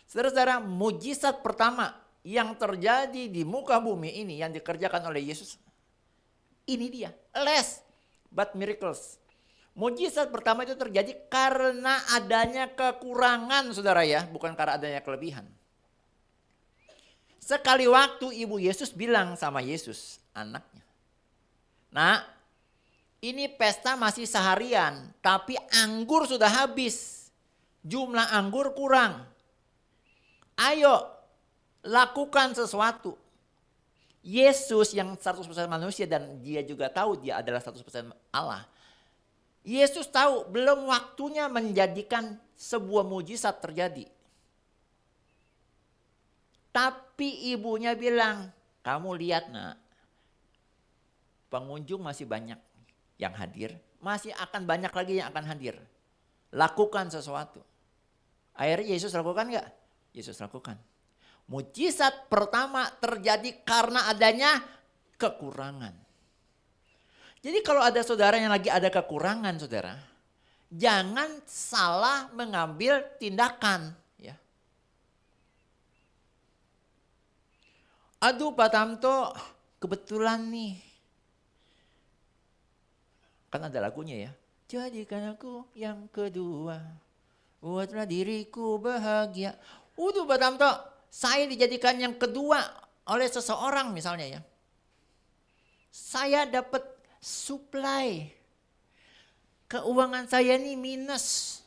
Saudara-saudara, mujizat pertama yang terjadi di muka bumi ini yang dikerjakan oleh Yesus. Ini dia, less but miracles. Mujizat pertama itu terjadi karena adanya kekurangan saudara ya, bukan karena adanya kelebihan. Sekali waktu ibu Yesus bilang sama Yesus, anaknya. Nah, ini pesta masih seharian, tapi anggur sudah habis. Jumlah anggur kurang. Ayo, lakukan sesuatu. Yesus yang 100% manusia dan dia juga tahu dia adalah 100% Allah. Yesus tahu belum waktunya menjadikan sebuah mujizat terjadi. Tapi ibunya bilang, kamu lihat nak, pengunjung masih banyak yang hadir, masih akan banyak lagi yang akan hadir. Lakukan sesuatu. Akhirnya Yesus lakukan enggak? Yesus lakukan. Mujizat pertama terjadi karena adanya kekurangan. Jadi kalau ada saudara yang lagi ada kekurangan saudara, jangan salah mengambil tindakan. Ya. Aduh Pak Tamto, kebetulan nih. Kan ada lagunya ya. Jadikan aku yang kedua. Buatlah diriku bahagia. Udah Pak Tamto, saya dijadikan yang kedua oleh seseorang misalnya ya. Saya dapat supply. Keuangan saya nih minus.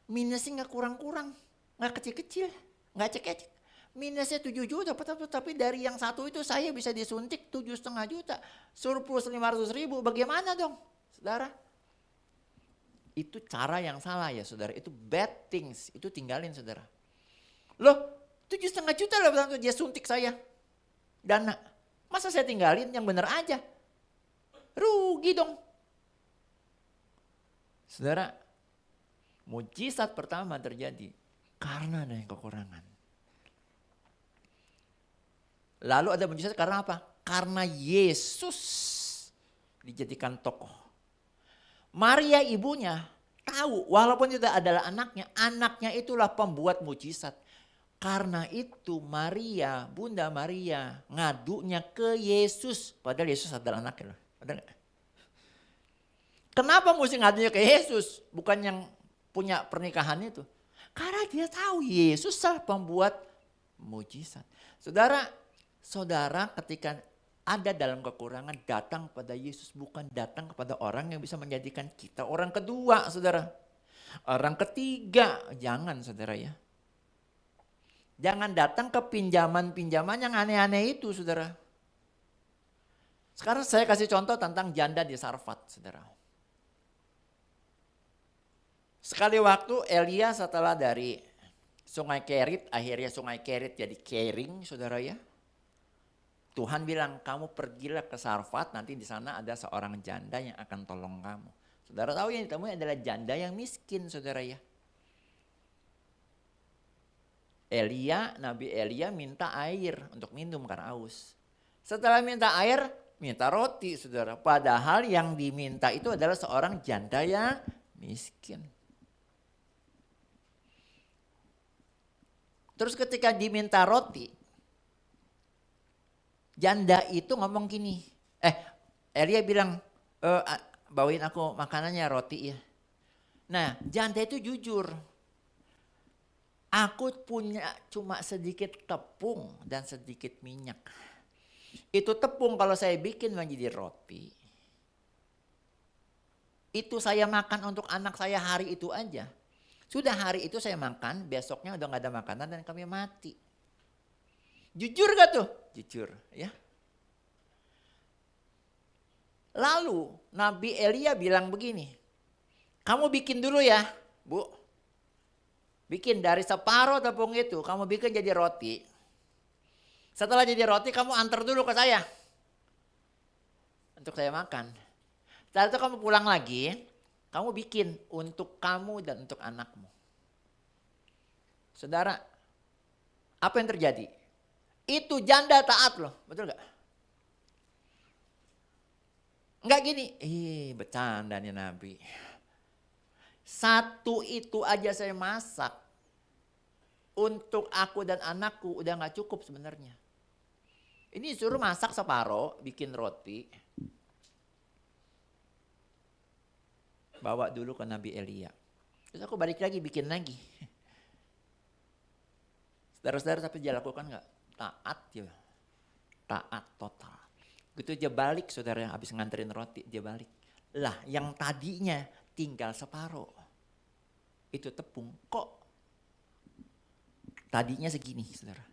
Minusnya gak kurang-kurang. Gak kecil-kecil. Gak cek-cek. Minusnya 7 juta. Tapi dari yang satu itu saya bisa disuntik 7,5 juta. Surplus 500 ribu. Bagaimana dong? Saudara, itu cara yang salah ya saudara. Itu bad things. Itu tinggalin saudara. Loh 7,5 juta loh dia suntik saya. Dana. Masa saya tinggalin yang benar aja. Rugi dong. Saudara, mujizat pertama terjadi karena ada yang kekurangan. Lalu ada mujizat karena apa? Karena Yesus dijadikan tokoh. Maria ibunya tahu walaupun itu adalah anaknya itulah pembuat mujizat. Karena itu Maria, Bunda Maria ngadunya ke Yesus. Padahal Yesus adalah anaknya. Padahal kenapa mesti ngadunya ke Yesus? Bukan yang punya pernikahan itu. Karena dia tahu Yesus lah pembuat mujizat. Saudara ketika ada dalam kekurangan datang pada Yesus, bukan datang kepada orang yang bisa menjadikan kita orang kedua saudara. Orang ketiga, jangan saudara ya. Jangan datang ke pinjaman-pinjaman yang aneh-aneh itu saudara. Sekarang saya kasih contoh tentang janda di Sarfat saudara. Sekali waktu Elia setelah dari Sungai Kerit, akhirnya Sungai Kerit jadi Kering saudara ya. Tuhan bilang kamu pergilah ke Sarfat, nanti di sana ada seorang janda yang akan tolong kamu. Saudara tahu yang ditemui adalah janda yang miskin saudara ya. Nabi Elia minta air untuk minum karena haus. Setelah minta air, Minta roti, saudara. Padahal yang diminta itu adalah seorang janda yang miskin. Terus ketika diminta roti, janda itu ngomong gini, Elia bilang, bawain aku makanannya roti ya. Nah janda itu jujur, aku punya cuma sedikit tepung dan sedikit minyak. Itu tepung kalau saya bikin menjadi roti, itu saya makan untuk anak saya hari itu aja. Sudah hari itu saya makan, besoknya udah gak ada makanan dan kami mati. Jujur gak tuh? Jujur ya. Lalu Nabi Elia bilang begini, kamu bikin dulu ya Bu. Bikin dari separuh tepung itu, kamu bikin jadi roti. Setelah jadi roti kamu antar dulu ke saya. Untuk saya makan. Setelah itu kamu pulang lagi, kamu bikin untuk kamu dan untuk anakmu. Saudara, apa yang terjadi? Itu janda taat loh, betul gak? Enggak gini, bercanda nih Nabi. Satu itu aja saya masak. Untuk aku dan anakku udah gak cukup sebenarnya. Ini suruh masak separuh, bikin roti. Bawa dulu ke Nabi Elia. Terus aku balik lagi, bikin lagi. Saudara-saudara, tapi dia lakukan gak? Taat dia. Taat total. Gitu dia balik, saudara, yang habis nganterin roti, dia balik. Lah yang tadinya tinggal separuh. Itu tepung, kok tadinya segini, saudara.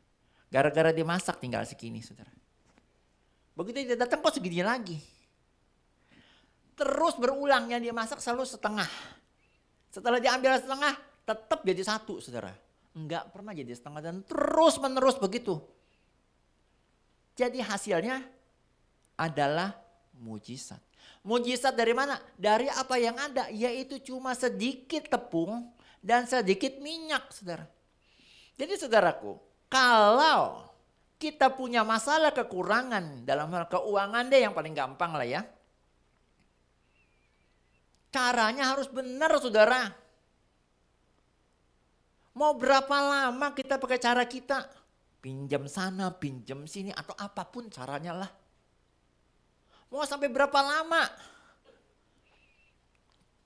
Gara-gara dia masak tinggal segini, saudara. Begitu dia datang kok segini lagi. Terus berulangnya dia masak selalu setengah. Setelah diambil setengah, tetap jadi satu, saudara. Enggak pernah jadi setengah dan terus menerus begitu. Jadi hasilnya adalah mujizat. Mujizat dari mana? Dari apa yang ada, yaitu cuma sedikit tepung dan sedikit minyak, saudara. Jadi saudaraku, kalau kita punya masalah kekurangan dalam hal keuangan deh yang paling gampang lah ya. Caranya harus benar, saudara. Mau berapa lama kita pakai cara kita? Pinjam sana, pinjam sini, atau apapun caranya lah. Mau sampai berapa lama?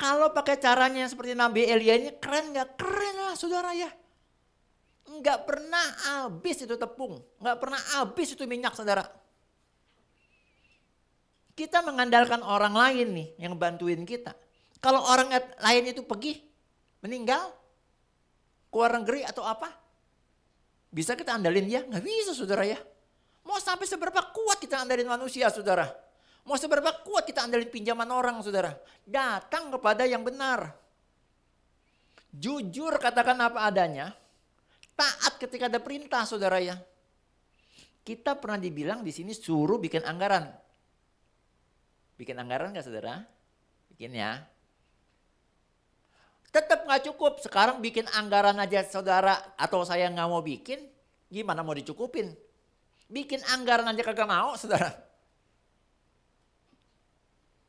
Kalau pakai caranya seperti Nabi Elia ini keren gak? Keren lah saudara ya. Enggak pernah habis itu tepung. Enggak pernah habis itu minyak saudara. Kita mengandalkan orang lain nih yang bantuin kita. Kalau orang lain itu pergi, meninggal, keluar negeri atau apa, bisa kita andalin dia? Nggak bisa saudara ya. Mau sampai seberapa kuat kita andalin manusia saudara? Mau seberapa kuat kita andalin pinjaman orang saudara? Datang kepada yang benar. Jujur katakan apa adanya. Taat ketika ada perintah saudara ya. Kita pernah dibilang di sini suruh bikin anggaran. Bikin anggaran nggak saudara? Bikin ya. Tetap gak cukup, sekarang bikin anggaran aja saudara atau saya gak mau bikin, gimana mau dicukupin? Bikin anggaran aja kagak mau saudara.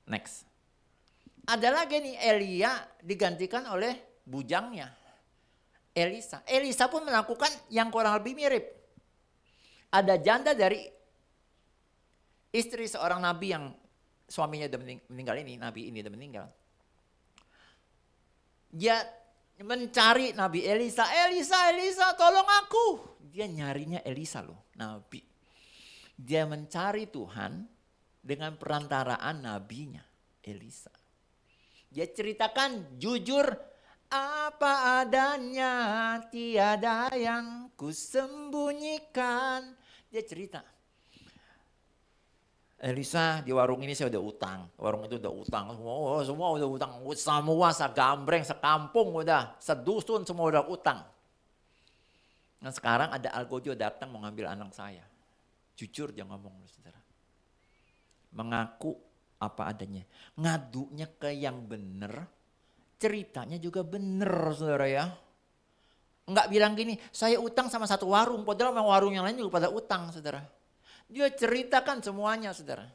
Next. Ada lagi nih Elia digantikan oleh bujangnya. Elisa. Elisa pun melakukan yang kurang lebih mirip. Ada janda dari istri seorang nabi yang suaminya udah meninggal ini, nabi ini udah meninggal. Dia mencari Nabi Elisa, Elisa tolong aku. Dia nyarinya Elisa loh, Nabi. Dia mencari Tuhan dengan perantaraan nabinya Elisa. Dia ceritakan jujur apa adanya, tiada yang kusembunyikan. Dia cerita. Elisa di warung ini saya udah utang, warung itu udah utang, semua udah utang, semua segambreng, sekampung udah, sedusun semua udah utang. Nah sekarang ada Algojo datang mau ngambil anak saya, jujur dia ngomong saudara, mengaku apa adanya, ngadunya ke yang bener, ceritanya juga bener saudara ya. Enggak bilang gini, saya utang sama satu warung, padahal sama warung yang lain juga pada utang saudara. Dia ceritakan semuanya saudara.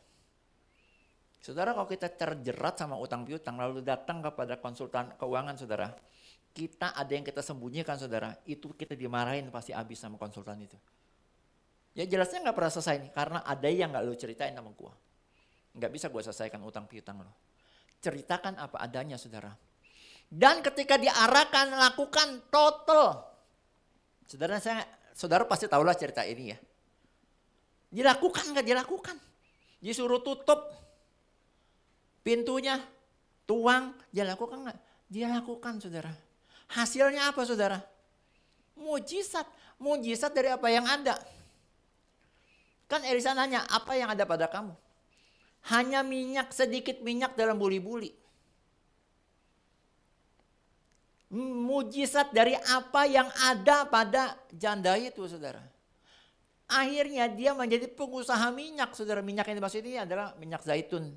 Saudara, kalau kita terjerat sama utang piutang lalu datang kepada konsultan keuangan saudara, kita ada yang kita sembunyikan saudara, itu kita dimarahin pasti habis sama konsultan itu. Ya jelasnya nggak pernah selesai nih, karena ada yang nggak lu ceritain sama gua. Nggak bisa gua selesaikan utang piutang lo. Ceritakan apa adanya saudara. Dan ketika diarahkan lakukan total. Saudara pasti tahulah cerita ini ya. Dilakukan nggak dilakukan? Disuruh tutup pintunya, tuang, dia lakukan nggak? Dia lakukan saudara. Hasilnya apa saudara? Mujizat. Mujizat dari apa yang ada. Kan Elisa nanya, apa yang ada pada kamu? Hanya minyak, sedikit minyak dalam buli-buli. Mujizat dari apa yang ada pada janda itu saudara. Akhirnya dia menjadi pengusaha minyak saudara. Minyak yang dimaksud ini adalah minyak zaitun.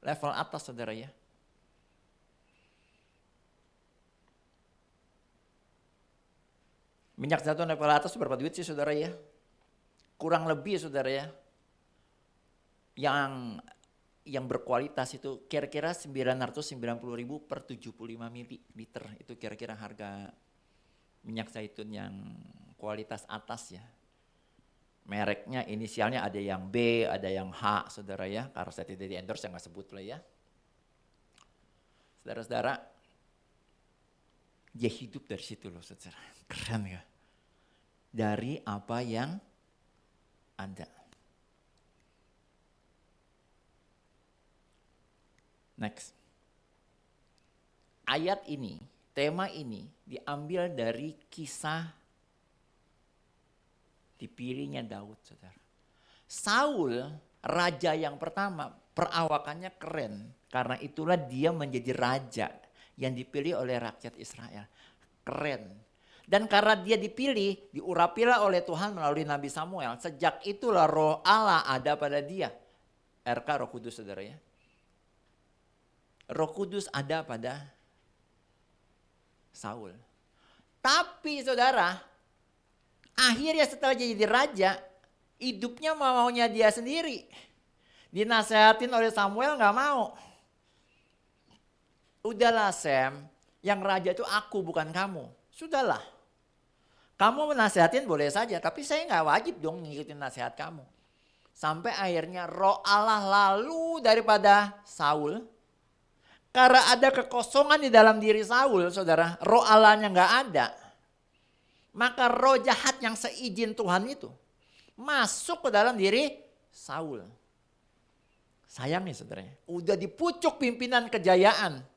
Level atas saudara ya. Minyak zaitun level atas berapa duit sih saudara ya? Kurang lebih saudara ya. Yang berkualitas itu kira-kira 990.000 per 75 ml. Itu kira-kira harga minyak zaitun yang kualitas atas ya. Mereknya inisialnya ada yang B, ada yang H saudara ya. Karena saya tidak di endorse saya nggak sebut lah ya. Saudara-saudara, dia hidup dari situ loh saudara. Keren ya. Dari apa yang ada. Next. Ayat ini, tema ini diambil dari kisah dipilihnya Daud, saudara. Saul, raja yang pertama, perawakannya keren. Karena itulah dia menjadi raja yang dipilih oleh rakyat Israel. Keren. Dan karena dia dipilih, diurapilah oleh Tuhan melalui Nabi Samuel. Sejak itulah roh Allah ada pada dia. RK Roh Kudus saudara ya. Roh Kudus ada pada Saul. Tapi saudara, akhirnya setelah jadi raja, hidupnya maunya dia sendiri. Dinasehatin oleh Samuel gak mau. Udahlah Sam, yang raja itu aku bukan kamu. Sudahlah. Kamu menasehatin boleh saja, tapi saya gak wajib dong ngikutin nasihat kamu. Sampai akhirnya roh Allah lalu daripada Saul. Karena ada kekosongan di dalam diri Saul, saudara, roh Allahnya nggak ada. Maka roh jahat yang seizin Tuhan itu masuk ke dalam diri Saul. Sayang nih saudara, udah dipucuk pimpinan kejayaan.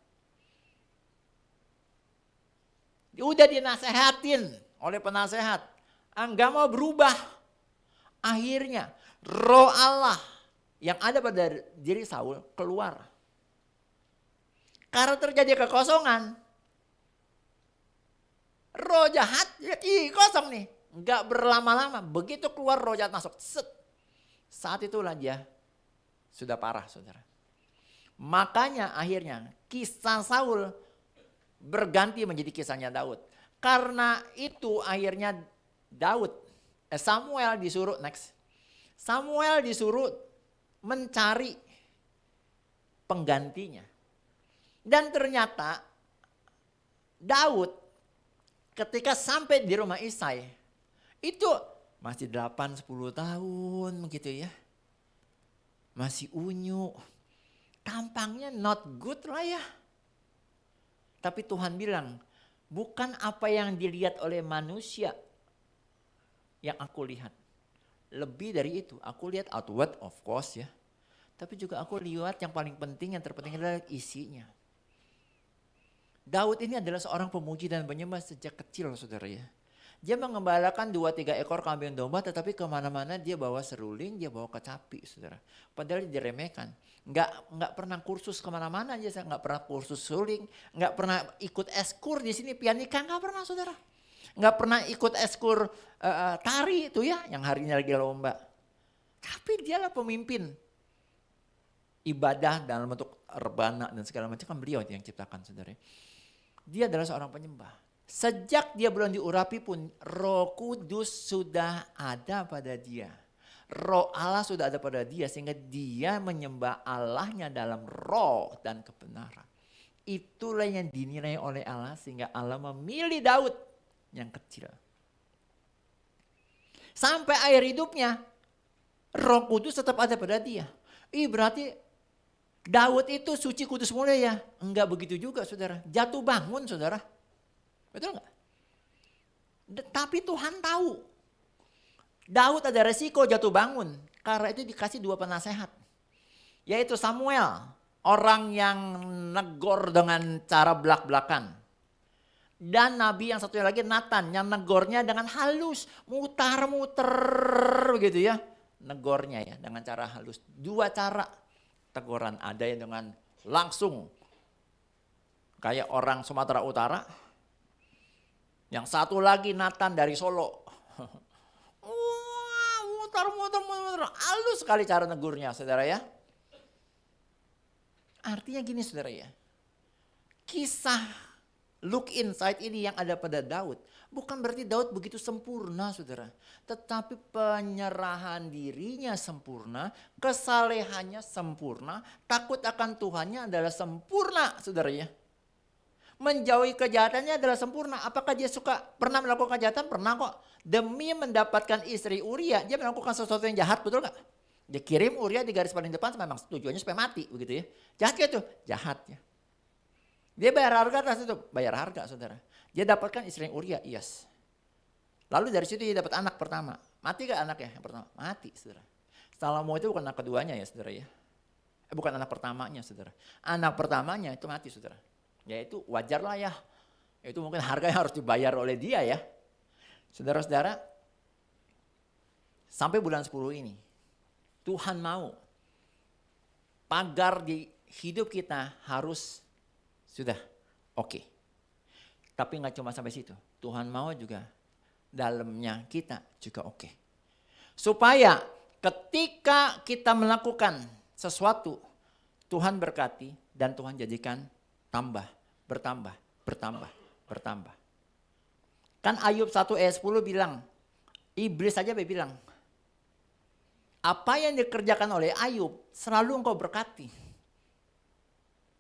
Udah dinasehatin oleh penasehat. Nggak mau berubah. Akhirnya roh Allah yang ada pada diri Saul keluar. Karena terjadi kekosongan. Roh jahat, kosong nih. Enggak berlama-lama. Begitu keluar roh jahat masuk. Set. Saat itulah dia sudah parah saudara. Makanya akhirnya kisah Saul berganti menjadi kisahnya Daud. Karena itu akhirnya Samuel disuruh Samuel disuruh mencari penggantinya. Dan ternyata Daud ketika sampai di rumah Isai itu masih 8-10 tahun begitu ya. Masih unyu. Tampangnya not good lah ya. Tapi Tuhan bilang, bukan apa yang dilihat oleh manusia yang aku lihat. Lebih dari itu, aku lihat outward of course ya. Tapi juga aku lihat yang paling penting, yang terpenting adalah isinya. Daud ini adalah seorang pemuji dan penyembah sejak kecil saudara ya. Dia mengembalakan 2-3 ekor kambing domba tetapi kemana-mana dia bawa seruling, dia bawa kecapi saudara. Padahal diremehkan. Nggak pernah kursus kemana-mana aja, nggak pernah kursus seruling, nggak pernah ikut eskur di sini pianika, nggak pernah saudara. Nggak pernah ikut eskur tari itu ya yang harinya lagi lomba. Tapi dialah pemimpin ibadah dalam bentuk rebana dan segala macam kan beliau yang ciptakan saudara. Dia adalah seorang penyembah. Sejak dia belum diurapi pun Roh Kudus sudah ada pada dia. Roh Allah sudah ada pada dia sehingga dia menyembah Allahnya dalam roh dan kebenaran. Itulah yang dinilai oleh Allah sehingga Allah memilih Daud yang kecil. Sampai akhir hidupnya Roh Kudus tetap ada pada dia. Berarti Daud itu suci kudus mulia ya? Enggak begitu juga saudara. Jatuh bangun saudara. Betul enggak? Tapi Tuhan tahu. Daud ada resiko jatuh bangun. Karena itu dikasih 2 penasehat. Yaitu Samuel. Orang yang negor dengan cara belak-belakan. Dan nabi yang satunya lagi Nathan. Yang negornya dengan halus. Mutar-muter begitu ya. Negornya ya dengan cara halus. 2 cara teguran. Ada yang dengan langsung. Kayak orang Sumatera Utara. Yang satu lagi Nathan dari Solo. Muter. Halus sekali cara negurnya saudara ya. Artinya gini saudara ya. Kisah look inside ini yang ada pada Daud. Bukan berarti Daud begitu sempurna saudara. Tetapi penyerahan dirinya sempurna. Kesalehannya sempurna. Takut akan Tuhannya adalah sempurna saudara ya. Menjauhi kejahatannya adalah sempurna. Apakah dia pernah melakukan kejahatan? Pernah kok. Demi mendapatkan istri Uria, dia melakukan sesuatu yang jahat, betul gak? Dia kirim Uria di garis paling depan, memang tujuannya supaya mati, begitu ya. Jahat gak itu? Jahat ya. Dia bayar harga atas itu? Bayar harga saudara. Dia dapatkan istri Uria, yes. Lalu dari situ dia dapat anak pertama. Mati gak anaknya yang pertama? Mati saudara. Salomo itu bukan anak keduanya ya saudara ya. Bukan anak pertamanya saudara. Anak pertamanya itu mati saudara. Ya itu wajar lah ya. Itu mungkin harga yang harus dibayar oleh dia ya. Saudara-saudara, sampai bulan 10 ini, Tuhan mau pagar di hidup kita harus sudah oke. Tapi gak cuma sampai situ. Tuhan mau juga dalamnya kita juga oke. Supaya ketika kita melakukan sesuatu, Tuhan berkati dan Tuhan jadikan bertambah. Kan Ayub 1 ayat 10 bilang, iblis saja bilang, apa yang dikerjakan oleh Ayub selalu engkau berkati.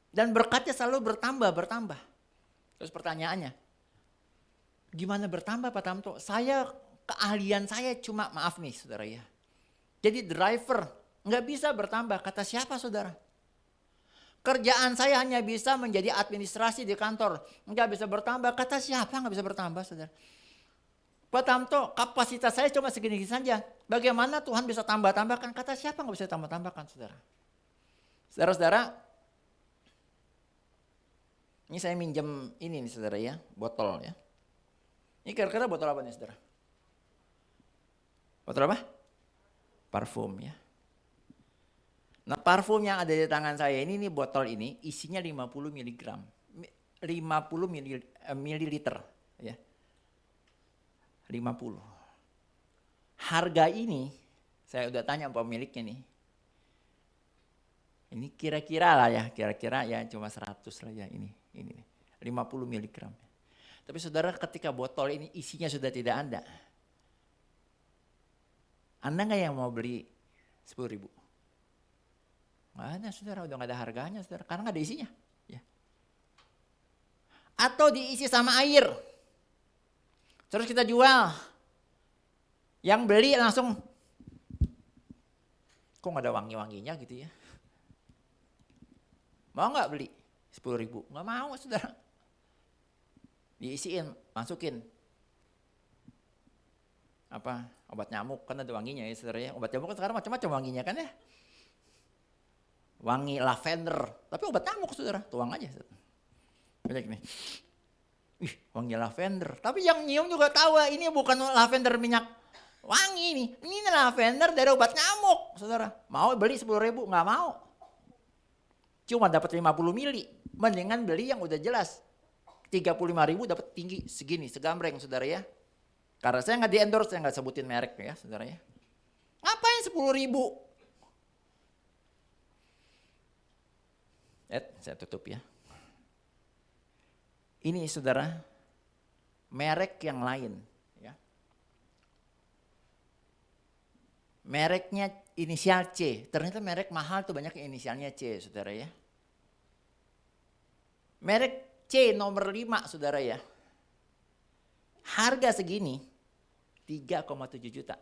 Dan berkatnya selalu bertambah. Terus pertanyaannya, gimana bertambah Pak Tamto? Keahlian saya cuma, maaf nih saudara ya. Jadi driver nggak bisa bertambah, kata siapa saudara? Kerjaan saya hanya bisa menjadi administrasi di kantor. Enggak bisa bertambah. Kata siapa enggak bisa bertambah saudara? Pak Tamto, kapasitas saya cuma segini saja. Bagaimana Tuhan bisa tambah-tambahkan? Kata siapa enggak bisa tambah-tambahkan saudara? Saudara-saudara, ini saya minjem ini nih saudara ya, botol ya. Ini kira-kira botol apa nih saudara? Botol apa? Parfum ya. Nah parfum yang ada di tangan saya ini botol ini isinya 50 mg. 50 mililiter ya. 50. Harga ini saya udah tanya pemiliknya nih. Ini kira-kira lah ya, kira-kira ya cuma 100 lah ya ini 50 mg. Tapi saudara ketika botol ini isinya sudah tidak ada. Anda nggak yang mau beli 10.000? Nggak ada saudara, udah nggak ada harganya saudara, karena nggak ada isinya. Ya. Atau diisi sama air, terus kita jual, yang beli langsung, kok nggak ada wangi-wanginya gitu ya? Mau nggak beli 10.000? Nggak mau saudara. Diisiin, masukin apa obat nyamuk kan ada wanginya ya saudara ya. Obat nyamuk kan sekarang macam-macam wanginya kan ya. Wangi lavender, tapi obat nyamuk saudara, tuang aja. Banyak nih, wangi lavender. Tapi yang nyium juga tahu ini bukan lavender minyak wangi nih. Ini lavender dari obat nyamuk saudara. Mau beli 10.000? Nggak mau. Cuma dapat 50 mili. Mendingan beli yang udah jelas. 35.000 dapat tinggi segini, segambreng saudara ya. Karena saya nggak di-endorse, saya nggak sebutin merek ya saudara ya. Ngapain 10.000? Saya tutup ya. Ini saudara, merek yang lain. Ya. Mereknya inisial C. Ternyata merek mahal tuh banyak yang inisialnya C, saudara ya. Merek C nomor 5, saudara ya. Harga segini 3,7 juta.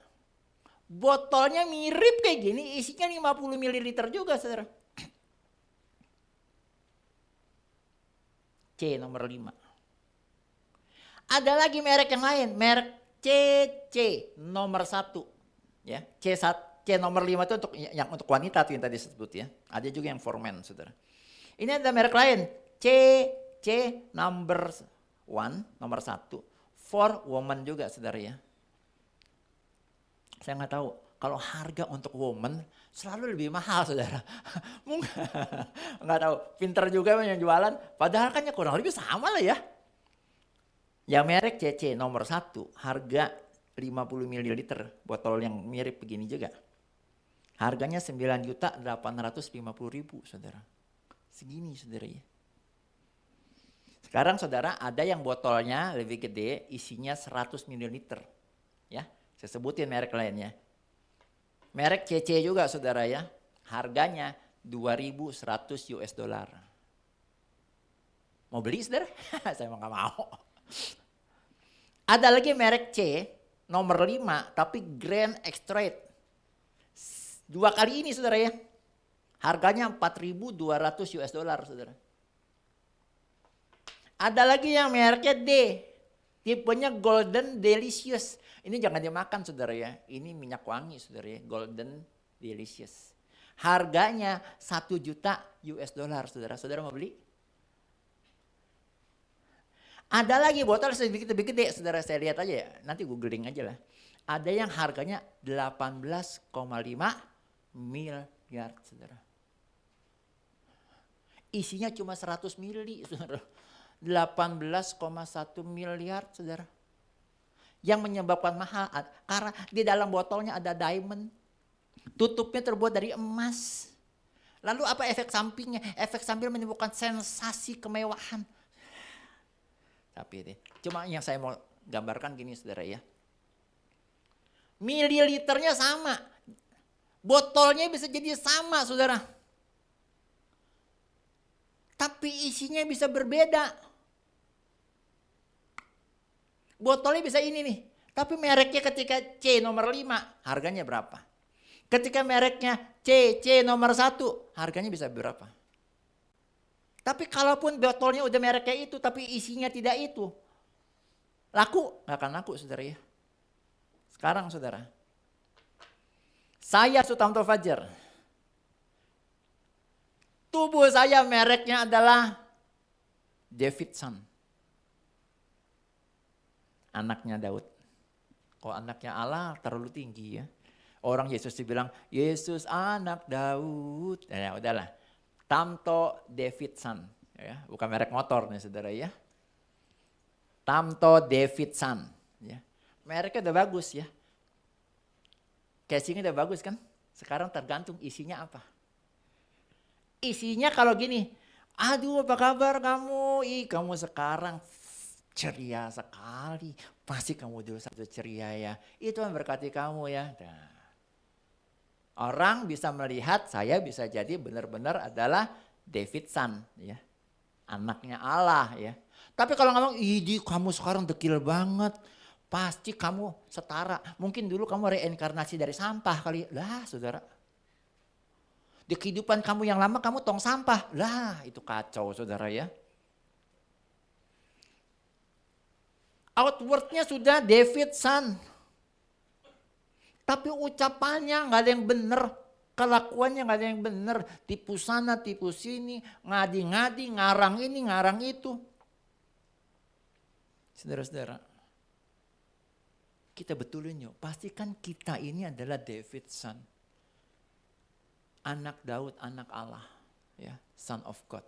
Botolnya mirip kayak gini, isinya 50 ml juga, saudara. C nomor 5. Ada lagi merek yang lain, merek CC nomor 1. Ya, C nomor 5 itu untuk wanita tuh yang tadi disebut ya. Ada juga yang for men, saudara. Ini ada merek lain, C number 1, nomor 1. For woman juga, saudara ya. Saya nggak tahu, kalau harga untuk woman selalu lebih mahal, saudara. Nggak tahu, pinter juga yang jualan, padahal kan ya kurang lebih sama lah ya. Yang merek CC nomor 1, harga 50 ml, botol yang mirip begini juga. Harganya 9.850.000, saudara. Segini, saudara ya. Sekarang saudara ada yang botolnya lebih gede, isinya 100 ml. Ya, saya sebutin merek lainnya. Merek CC juga, saudara ya. Harganya 2.100 US dollar. Mau beli, saudara? Saya nggak mau. Ada lagi merek C nomor 5 tapi Grand Extrait. 2 kali ini, saudara ya. Harganya 4.200 US dollar, saudara. Ada lagi yang mereknya D, tipenya Golden Delicious. Ini jangan dimakan, saudara ya. Ini minyak wangi, saudara ya. Golden Delicious. Harganya 1 juta US dollar, saudara. Saudara mau beli? Ada lagi botol sedikit lebih gede, saudara, saya lihat aja ya. Nanti googling aja lah. Ada yang harganya 18,5 miliar, saudara. Isinya cuma 100 mili, saudara. 18,1 miliar, saudara. Yang menyebabkan mahal karena di dalam botolnya ada diamond. Tutupnya terbuat dari emas. Lalu apa efek sampingnya? Efek samping menimbulkan sensasi kemewahan. Tapi ini cuma yang saya mau gambarkan gini, saudara ya. Mililiternya sama. Botolnya bisa jadi sama, saudara. Tapi isinya bisa berbeda. Botolnya bisa ini nih. Tapi mereknya ketika C nomor 5, harganya berapa? Ketika mereknya C nomor 1, harganya bisa berapa? Tapi kalaupun botolnya udah mereknya itu, tapi isinya tidak itu, laku? Nggak akan laku, saudara ya. Sekarang, saudara, saya Sutanto Fajar. Tubuh saya mereknya adalah Davidson. Anaknya Daud. Kalau anaknya Allah terlalu tinggi ya. Orang Yesus dibilang, Yesus anak Daud. Ya udahlah. Tamto Davidson. Ya, bukan merek motor nih, saudara ya. Tamto Davidson. Ya. Mereknya udah bagus ya. Casingnya udah bagus kan. Sekarang tergantung isinya apa. Isinya kalau gini, aduh apa kabar kamu? Kamu sekarang ceria sekali. Pasti kamu dulu satu ceria ya. Itu yang berkati kamu ya. Nah. Orang bisa melihat saya bisa jadi benar-benar adalah Davidson ya. Anaknya Allah ya. Tapi kalau ngomong, kamu sekarang dekil banget. Pasti kamu setara. Mungkin dulu kamu reinkarnasi dari sampah kali. Lah, saudara. Di kehidupan kamu yang lama kamu tong sampah. Lah, itu kacau, saudara ya. Outwardnya sudah Davidson. Tapi ucapannya nggak ada yang benar. Kelakuannya nggak ada yang benar. Tipu sana, tipu sini. Ngadi-ngadi, ngarang ini, ngarang itu. Saudara-saudara. Kita betulin yuk. Pastikan kita ini adalah Davidson. Anak Daud, anak Allah. Ya, Son of God.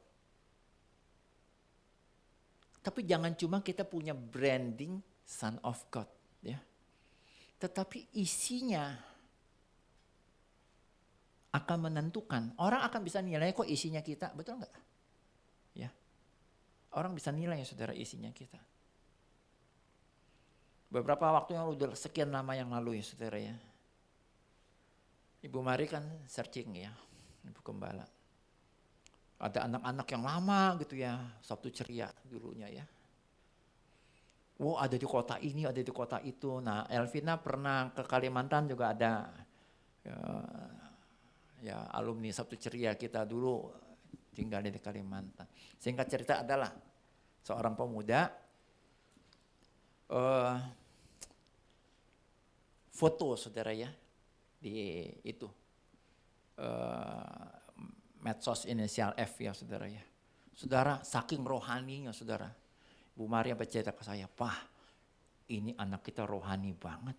Tapi jangan cuma kita punya branding Son of God. Ya. Tetapi isinya akan menentukan. Orang akan bisa nilai kok isinya kita. Betul nggak? Ya. Orang bisa nilai ya saudara isinya kita. Beberapa waktu yang udah sekian lama yang lalu ya saudara ya. Ibu Mari kan searching ya, Ibu Gembala. Ada anak-anak yang lama gitu ya, Sabtu Ceria dulunya ya. Oh ada di kota ini, ada di kota itu. Nah Elvina pernah ke Kalimantan juga ada ya alumni Sabtu Ceria kita dulu tinggal di Kalimantan. Singkat cerita adalah seorang pemuda foto saudara ya di itu medsos inisial F ya saudara ya. Saudara saking rohaninya saudara. Bu Maria bercerita ke saya, "Pak, ini anak kita rohani banget."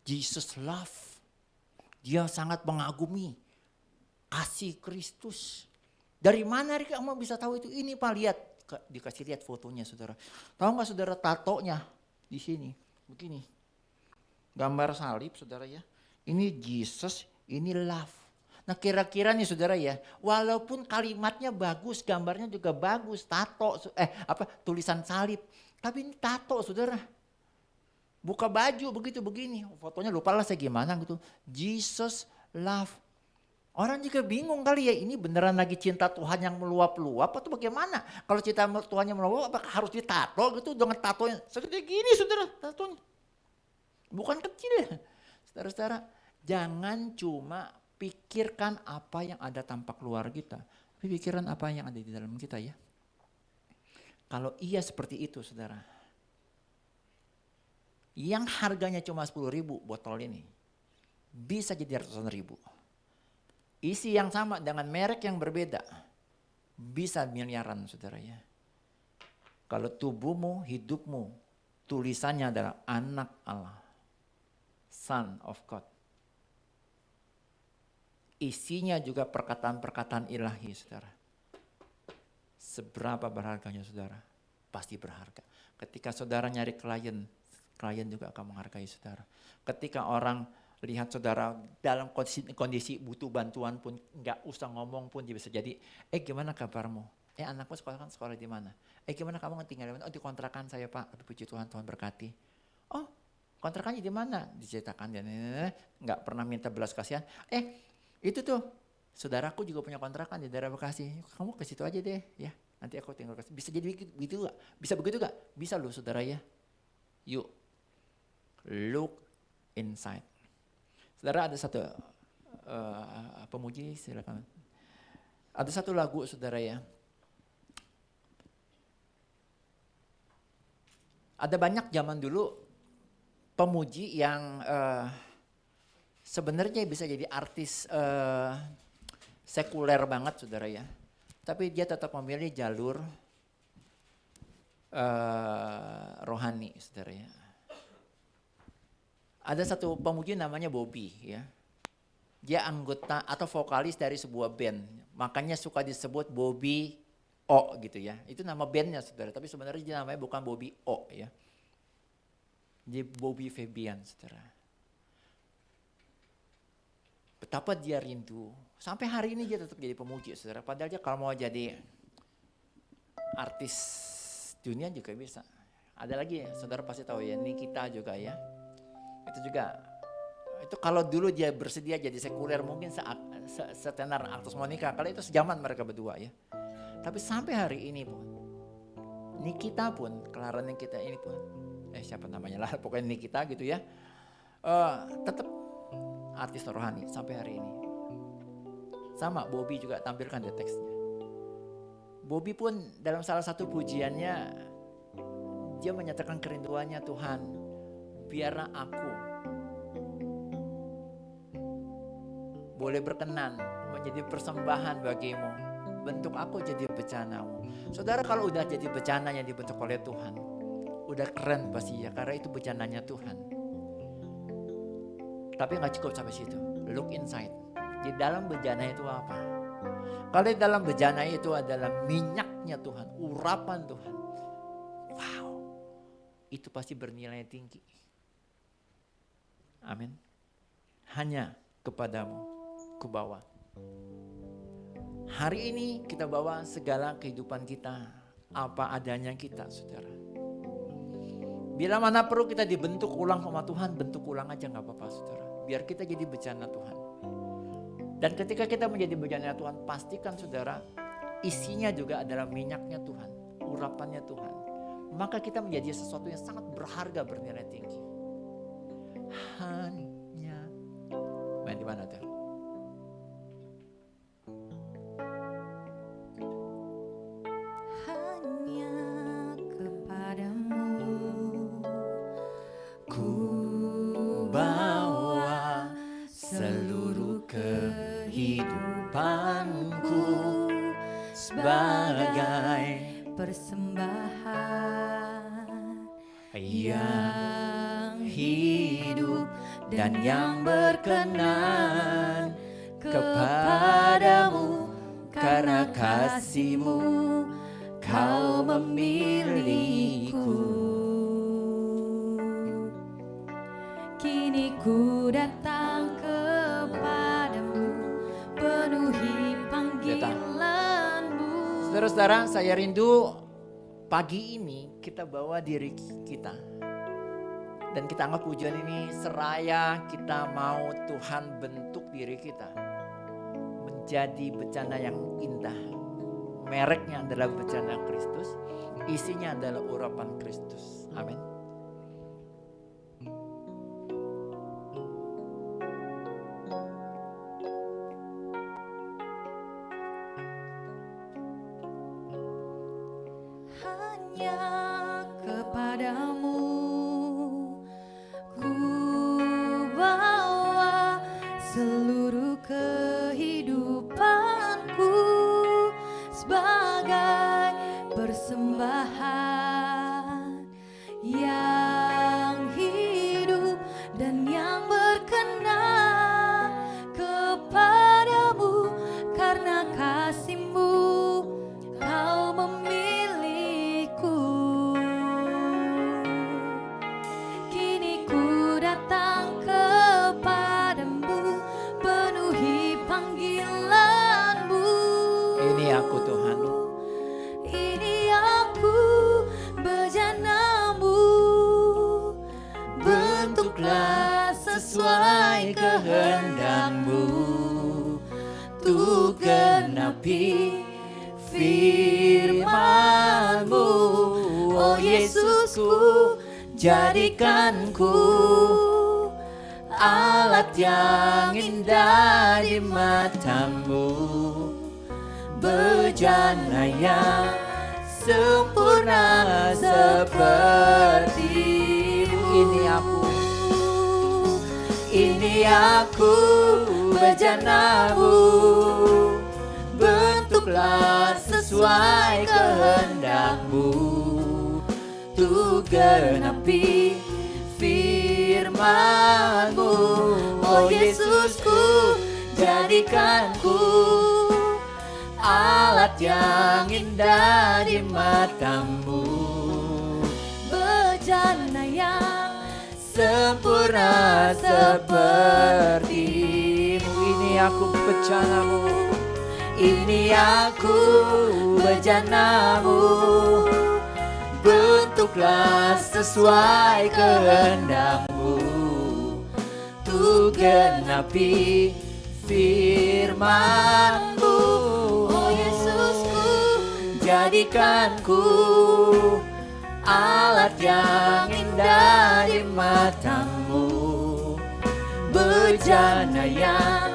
Jesus love. Dia sangat mengagumi kasih Kristus. Dari mana kamu bisa tahu itu? Ini Pak, lihat. Dikasih lihat fotonya saudara. Tahu nggak saudara tatonya di sini? Begini. Gambar salib saudara ya. Ini Jesus, ini love. Nah kira-kira nih saudara ya, walaupun kalimatnya bagus, gambarnya juga bagus, tato, tulisan salib. Tapi ini tato saudara. Buka baju begitu begini, fotonya lupa lah saya gimana gitu. Jesus love. Orang juga bingung kali ya, ini beneran lagi cinta Tuhan yang meluap-luap atau bagaimana? Kalau cinta Tuhan yang meluap, apa harus ditato gitu dengan tatonya? Seperti gini saudara, tatonya. Bukan kecil ya. Saudara-saudara, jangan cuma pikirkan apa yang ada tampak luar kita. Tapi pikiran apa yang ada di dalam kita ya. Kalau iya seperti itu saudara. Yang harganya cuma 10.000 botol ini. Bisa jadi ratusan ribu. Isi yang sama dengan merek yang berbeda. Bisa miliaran saudara ya. Kalau tubuhmu, hidupmu, tulisannya adalah anak Allah. Son of God. Isinya juga perkataan-perkataan ilahi saudara. Seberapa berharganya saudara? Pasti berharga. Ketika saudara nyari klien juga akan menghargai saudara. Ketika orang lihat saudara dalam kondisi butuh bantuan pun, nggak usah ngomong pun dia bisa jadi, gimana kabarmu? Anakmu sekolah di mana? Gimana kamu tinggal di mana? Oh di kontrakan saya Pak, tapi puji Tuhan, Tuhan berkati. Oh kontrakannya di mana? Diceritakan dia, nggak pernah minta belas kasihan. Itu tuh, saudaraku juga punya kontrakan di daerah Bekasi. Kamu ke situ aja deh, ya. Nanti aku tinggal ke situ. Bisa jadi begitu gak? Bisa begitu gak? Bisa loh saudara ya. Yuk, look inside. Saudara ada satu pemuji, silakan. Ada satu lagu saudara ya. Ada banyak zaman dulu pemuji yang sebenarnya bisa jadi artis sekuler banget saudara ya. Tapi dia tetap memilih jalur rohani saudara ya. Ada satu pemuji namanya Bobby ya. Dia anggota atau vokalis dari sebuah band. Makanya suka disebut Bobby O gitu ya. Itu nama bandnya saudara. Tapi sebenarnya dia namanya bukan Bobby O ya. Dia Bobby Febian saudara. Betapa dia rindu. Sampai hari ini dia tetap jadi pemuji saudara. Padahal dia kalau mau jadi artis dunia juga bisa. Ada lagi ya, saudara pasti tahu ya, Nikita juga ya. Itu juga, itu kalau dulu dia bersedia jadi sekuler mungkin setenar Agnes Monica. Kalau itu sejaman mereka berdua ya. Tapi sampai hari ini pun, Nikita pun, Clara Nikita ini pun, siapa namanya lah, pokoknya Nikita gitu ya. Tetap artis rohani sampai hari ini. Sama Bobby juga tampilkan di teksnya. Bobby pun dalam salah satu pujiannya, dia menyatakan kerinduannya, Tuhan, biarlah aku boleh berkenan menjadi persembahan bagimu. Bentuk aku jadi bencanamu. Saudara kalau udah jadi bencana yang dibentuk oleh Tuhan, udah keren pasti ya, karena itu bencananya Tuhan. Tapi gak cukup sampai situ. Look inside. Di dalam bencana itu apa? Kalau di dalam bencana itu adalah minyaknya Tuhan, urapan Tuhan. Wow, itu pasti bernilai tinggi. Amin. Hanya kepadamu kubawa. Hari ini kita bawa segala kehidupan kita, apa adanya kita saudara. Bila mana perlu kita dibentuk ulang sama Tuhan, bentuk ulang aja gak apa-apa saudara. Biar kita jadi bejana Tuhan. Dan ketika kita menjadi bejana Tuhan, pastikan saudara, isinya juga adalah minyaknya Tuhan, urapannya Tuhan. Maka kita menjadi sesuatu yang sangat berharga, bernilai tinggi. Hanya, main di mana tuh? Hanya kepadamu ku Bawa seluruh kehidupanku sebagai persembahan yang hidup dan yang berkenan kepadamu, karena kasih-Mu Kau memilihku. Kini ku datang kepadamu, penuhi panggilanmu. Saudara-saudara, saya rindu pagi ini kita bawa diri kita. Dan kita anggap pujian ini seraya kita mau Tuhan bentuk diri kita menjadi bejana yang indah. Mereknya adalah bejana Kristus, isinya adalah urapan Kristus. Amin. Hanya kepadamu ku bawa seluruh kehidupanku sebagai persembahan yang hidup dan yang berkenan kepadamu, karena kasih-Mu Kau memilihku. Kini ku datang kepadamu, penuhi panggilan-Mu. Ini aku Tuhan. Ini aku bejana-Mu. Bentuklah sesuai kehendak-Mu, Untuk genapi firman-Mu. Oh Yesusku, jadikanku alat yang indah di mata-Mu, bejana yang sempurna seperti-Mu. Ini aku bejana-Mu. Bentuklah sesuai kehendak-Mu, untuk genapi firman-Mu. Oh Yesusku, jadikanku alat yang indah di mata-Mu, bejana yang sempurna seperti-Mu. Ini aku bejana-Mu. Ini aku bejana-Mu. Bentuklah sesuai kehendak-Mu, untuk genapi firman-Mu. Oh Yesusku, jadikanku alat yang indah di mata-Mu, bejana yang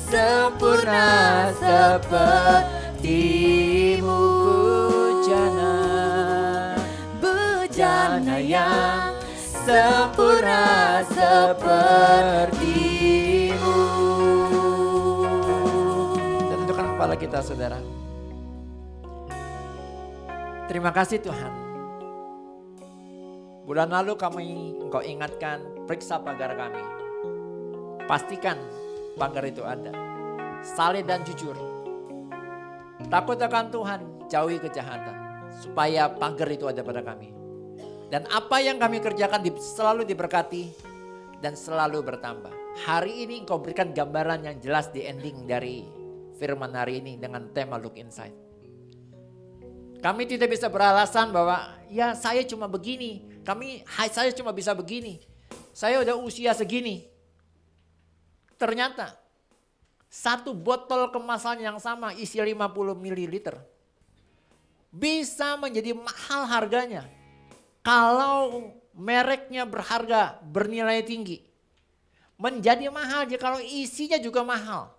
sempurna seperti-Mu. Bejana yang sempurna seperti-Mu. Dan tundukkan kepala kita saudara. Terima kasih Tuhan. Bulan lalu Engkau ingatkan, periksa pagar kami. Pastikan pagar itu ada. Saleh dan jujur. Takut akan Tuhan, jauhi kejahatan. Supaya pagar itu ada pada kami. Dan apa yang kami kerjakan selalu diberkati dan selalu bertambah. Hari ini Engkau berikan gambaran yang jelas di ending dari firman hari ini dengan tema Look Inside. Kami tidak bisa beralasan bahwa ya saya cuma begini. Saya cuma bisa begini. Saya udah usia segini. Ternyata satu botol kemasan yang sama isi 50 ml bisa menjadi mahal harganya. Kalau mereknya berharga, bernilai tinggi. Menjadi mahal kalau isinya juga mahal.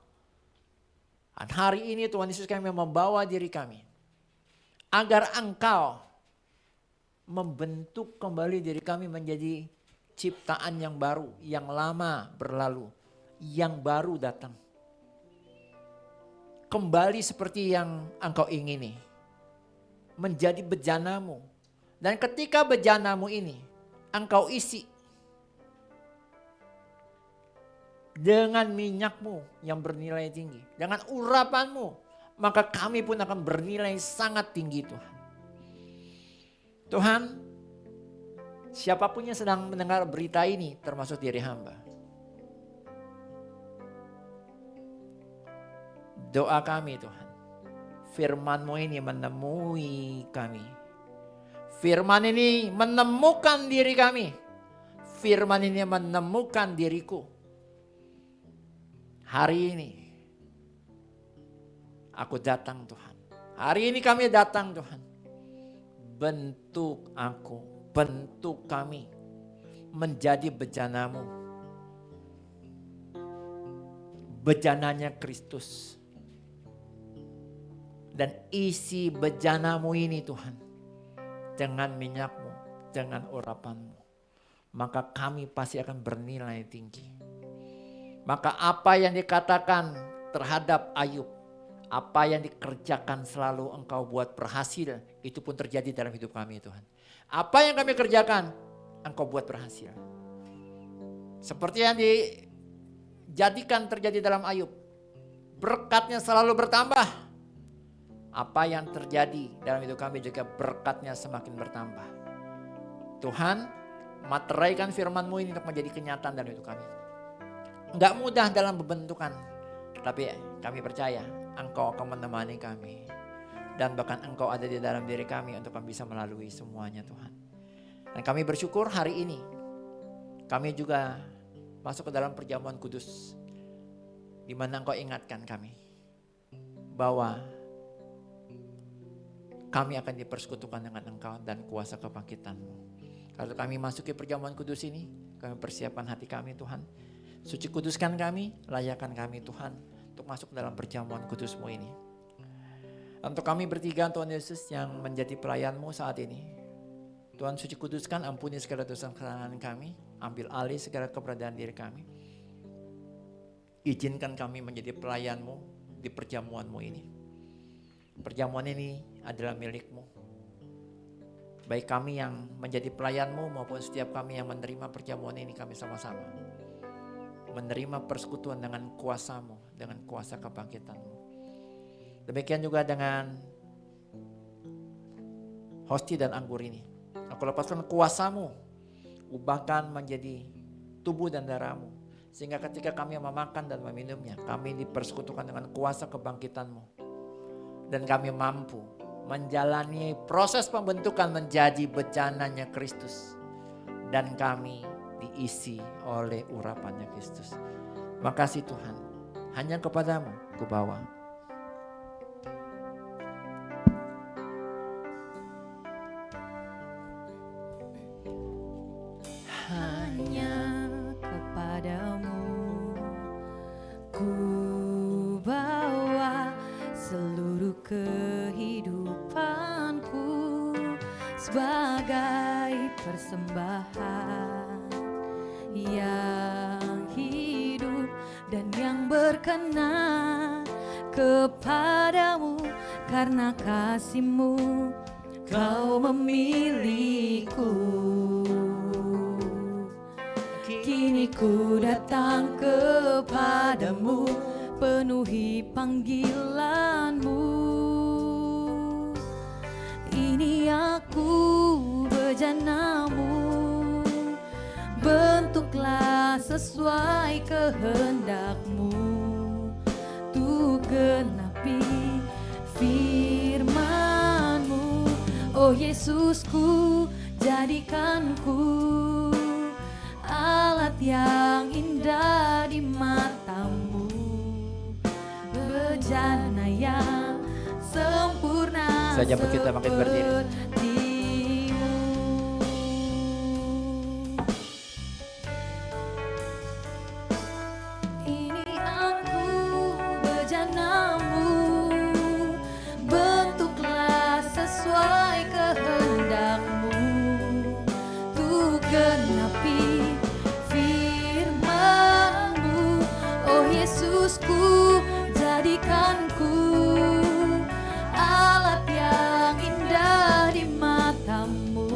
Dan hari ini Tuhan Yesus kami membawa diri kami. Agar Engkau membentuk kembali diri kami menjadi ciptaan yang baru. Yang lama berlalu, yang baru datang. Kembali seperti yang Engkau ingini. Menjadi bejanamu. Dan ketika bejanamu ini Engkau isi dengan minyakmu yang bernilai tinggi. Dengan urapanmu, maka kami pun akan bernilai sangat tinggi Tuhan. Tuhan, siapapun yang sedang mendengar berita ini termasuk diri hamba. Doa kami Tuhan, firman-Mu ini menemui kami. Firman ini menemukan diri kami. Firman ini menemukan diriku. Hari ini aku datang Tuhan. Hari ini kami datang Tuhan. Bentuk aku, bentuk kami menjadi bejana-Mu. Bejananya Kristus. Dan isi bejana-Mu ini Tuhan, dengan minyak-Mu, dengan urapan-Mu, maka kami pasti akan bernilai tinggi. Maka apa yang dikatakan terhadap Ayub, apa yang dikerjakan selalu Engkau buat berhasil, itu pun terjadi dalam hidup kami Tuhan. Apa yang kami kerjakan, Engkau buat berhasil. Seperti yang dijadikan terjadi dalam Ayub, berkatnya selalu bertambah. Apa yang terjadi dalam hidup kami juga berkatnya semakin bertambah. Tuhan, materaikan firman-Mu ini untuk menjadi kenyataan dalam hidup kami. Enggak mudah dalam pembentukan, tapi kami percaya Engkau akan menemani kami. Dan bahkan Engkau ada di dalam diri kami untuk kami bisa melalui semuanya Tuhan. Dan kami bersyukur hari ini kami juga masuk ke dalam perjamuan kudus, di mana Engkau ingatkan kami bahwa kami akan dipersekutukan dengan Engkau dan kuasa kebangkitan-Mu. Kalau kami masuki perjamuan kudus ini, kami persiapkan hati kami Tuhan. Suci kuduskan kami, layakkan kami Tuhan untuk masuk dalam perjamuan kudus-Mu ini. Untuk kami bertiga Tuhan Yesus yang menjadi pelayan-Mu saat ini. Tuhan suci kuduskan, ampuni segala dosa kesalahan kami, ambil alih segala keberadaan diri kami. Izinkan kami menjadi pelayan-Mu di perjamuan-Mu ini. Perjamuan ini adalah milik-Mu. Baik kami yang menjadi pelayan-Mu maupun setiap kami yang menerima perjamuan ini, kami sama-sama menerima persekutuan dengan kuasa-Mu, dengan kuasa kebangkitan-Mu. Demikian juga dengan hosti dan anggur ini. Aku lepaskan kuasa-Mu, ubahkan menjadi tubuh dan darah-Mu. Sehingga ketika kami memakan dan meminumnya, kami dipersekutukan dengan kuasa kebangkitan-Mu. Dan kami mampu menjalani proses pembentukan menjadi bejananya Kristus. Dan kami diisi oleh urapannya Kristus. Makasih Tuhan, hanya kepadamu kubawa. Hanya kepadamu ku bawa seluruh kehidupanku sebagai persembahan yang hidup dan yang berkenan kepadamu. Karena kasih-Mu Kau memilihku. Kini ku datang kepadamu, penuhi panggilan-Mu. Ini aku bejana-Mu, bentuklah sesuai kehendak-Mu. Tu genapi firman-Mu, oh Yesusku, jadikanku alat yang indah di matamu, bejana yang sempurna Saja kita makin berdiri. sepertimu. Ini aku bejanamu, bentuklah sesuai kehendakmu, tuh genapi firman-Mu. Oh Yesusku, jadikanku alat yang indah di matamu,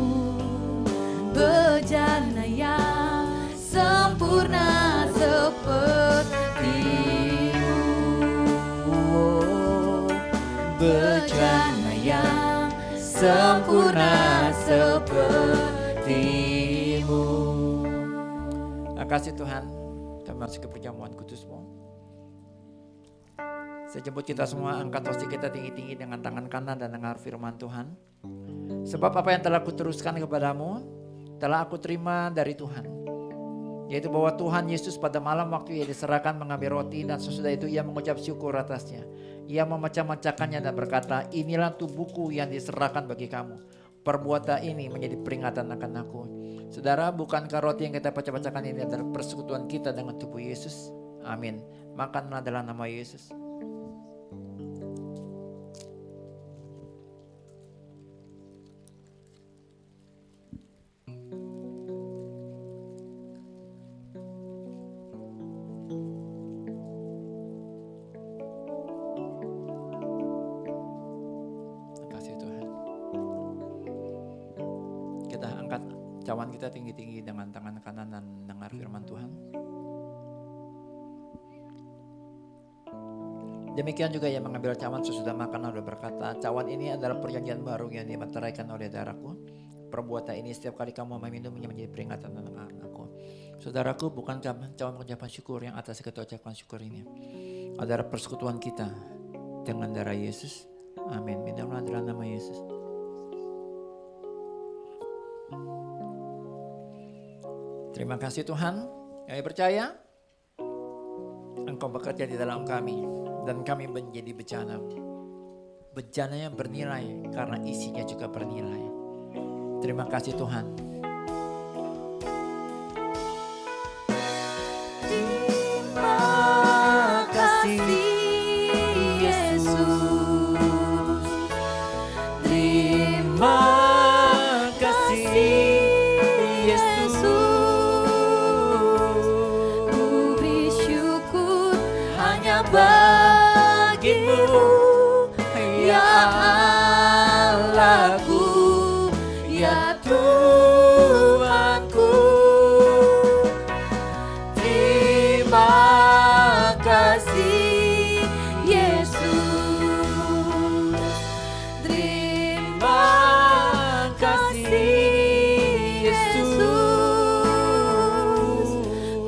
bejana yang sempurna sepertimu. Bejana yang sempurna sepertimu. Terima kasih Tuhan, kami masuk ke perjamuan kudus-Mu. Saya jemput kita semua, angkat tosi kita tinggi-tinggi dengan tangan kanan dan dengar firman Tuhan. Sebab apa yang telah kuteruskan kepadamu, telah aku terima dari Tuhan. Yaitu bahwa Tuhan Yesus pada malam waktu Ia diserahkan mengambil roti, dan sesudah itu Ia mengucap syukur atasnya. Ia memecah-mecahkannya dan berkata, inilah tubuhku yang diserahkan bagi kamu. Perbuatan ini menjadi peringatan akan aku. Saudara, bukankah roti yang kita pecah-pecahkan ini adalah persekutuan kita dengan tubuh Yesus? Amin. Makanlah dalam nama Yesus. Cawan kita tinggi-tinggi dengan tangan kanan dan dengar firman Tuhan. Demikian juga yang mengambil cawan sesudah makan lalu berkata, cawan ini adalah perjanjian baru yang dimeteraikan oleh darahku. Perbuatan ini setiap kali kamu meminumnya menjadi peringatan tentang aku. Saudaraku, bukankah cawan pengucapan syukur yang atas kita ucapkan syukur ini adalah persekutuan kita dengan darah Yesus. Amin. Minumlah dalam nama Yesus. Terima kasih Tuhan, kami percaya Engkau bekerja di dalam kami dan kami menjadi bejana. Bejana yang bernilai karena isinya juga bernilai. Terima kasih Tuhan. Terima kasih Yesus. Terima kasih Yesus. Ku beri syukur hanya bagimu, ya Allahku, ya Tuhanku. Terima kasih Yesus. Terima kasih Yesus.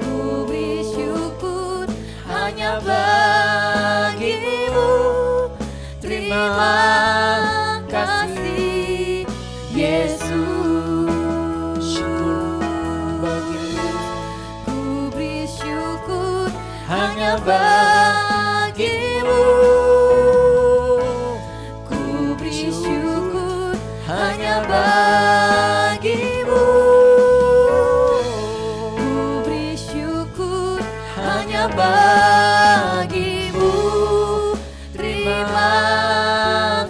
Ku beri syukur hanya bagimu. Terima kasih Yesus. Syukur bagimu. Ku beri syukur hanya bagimu. Ku beri syukur hanya bagimu. Ku beri syukur hanya bagimu. Terima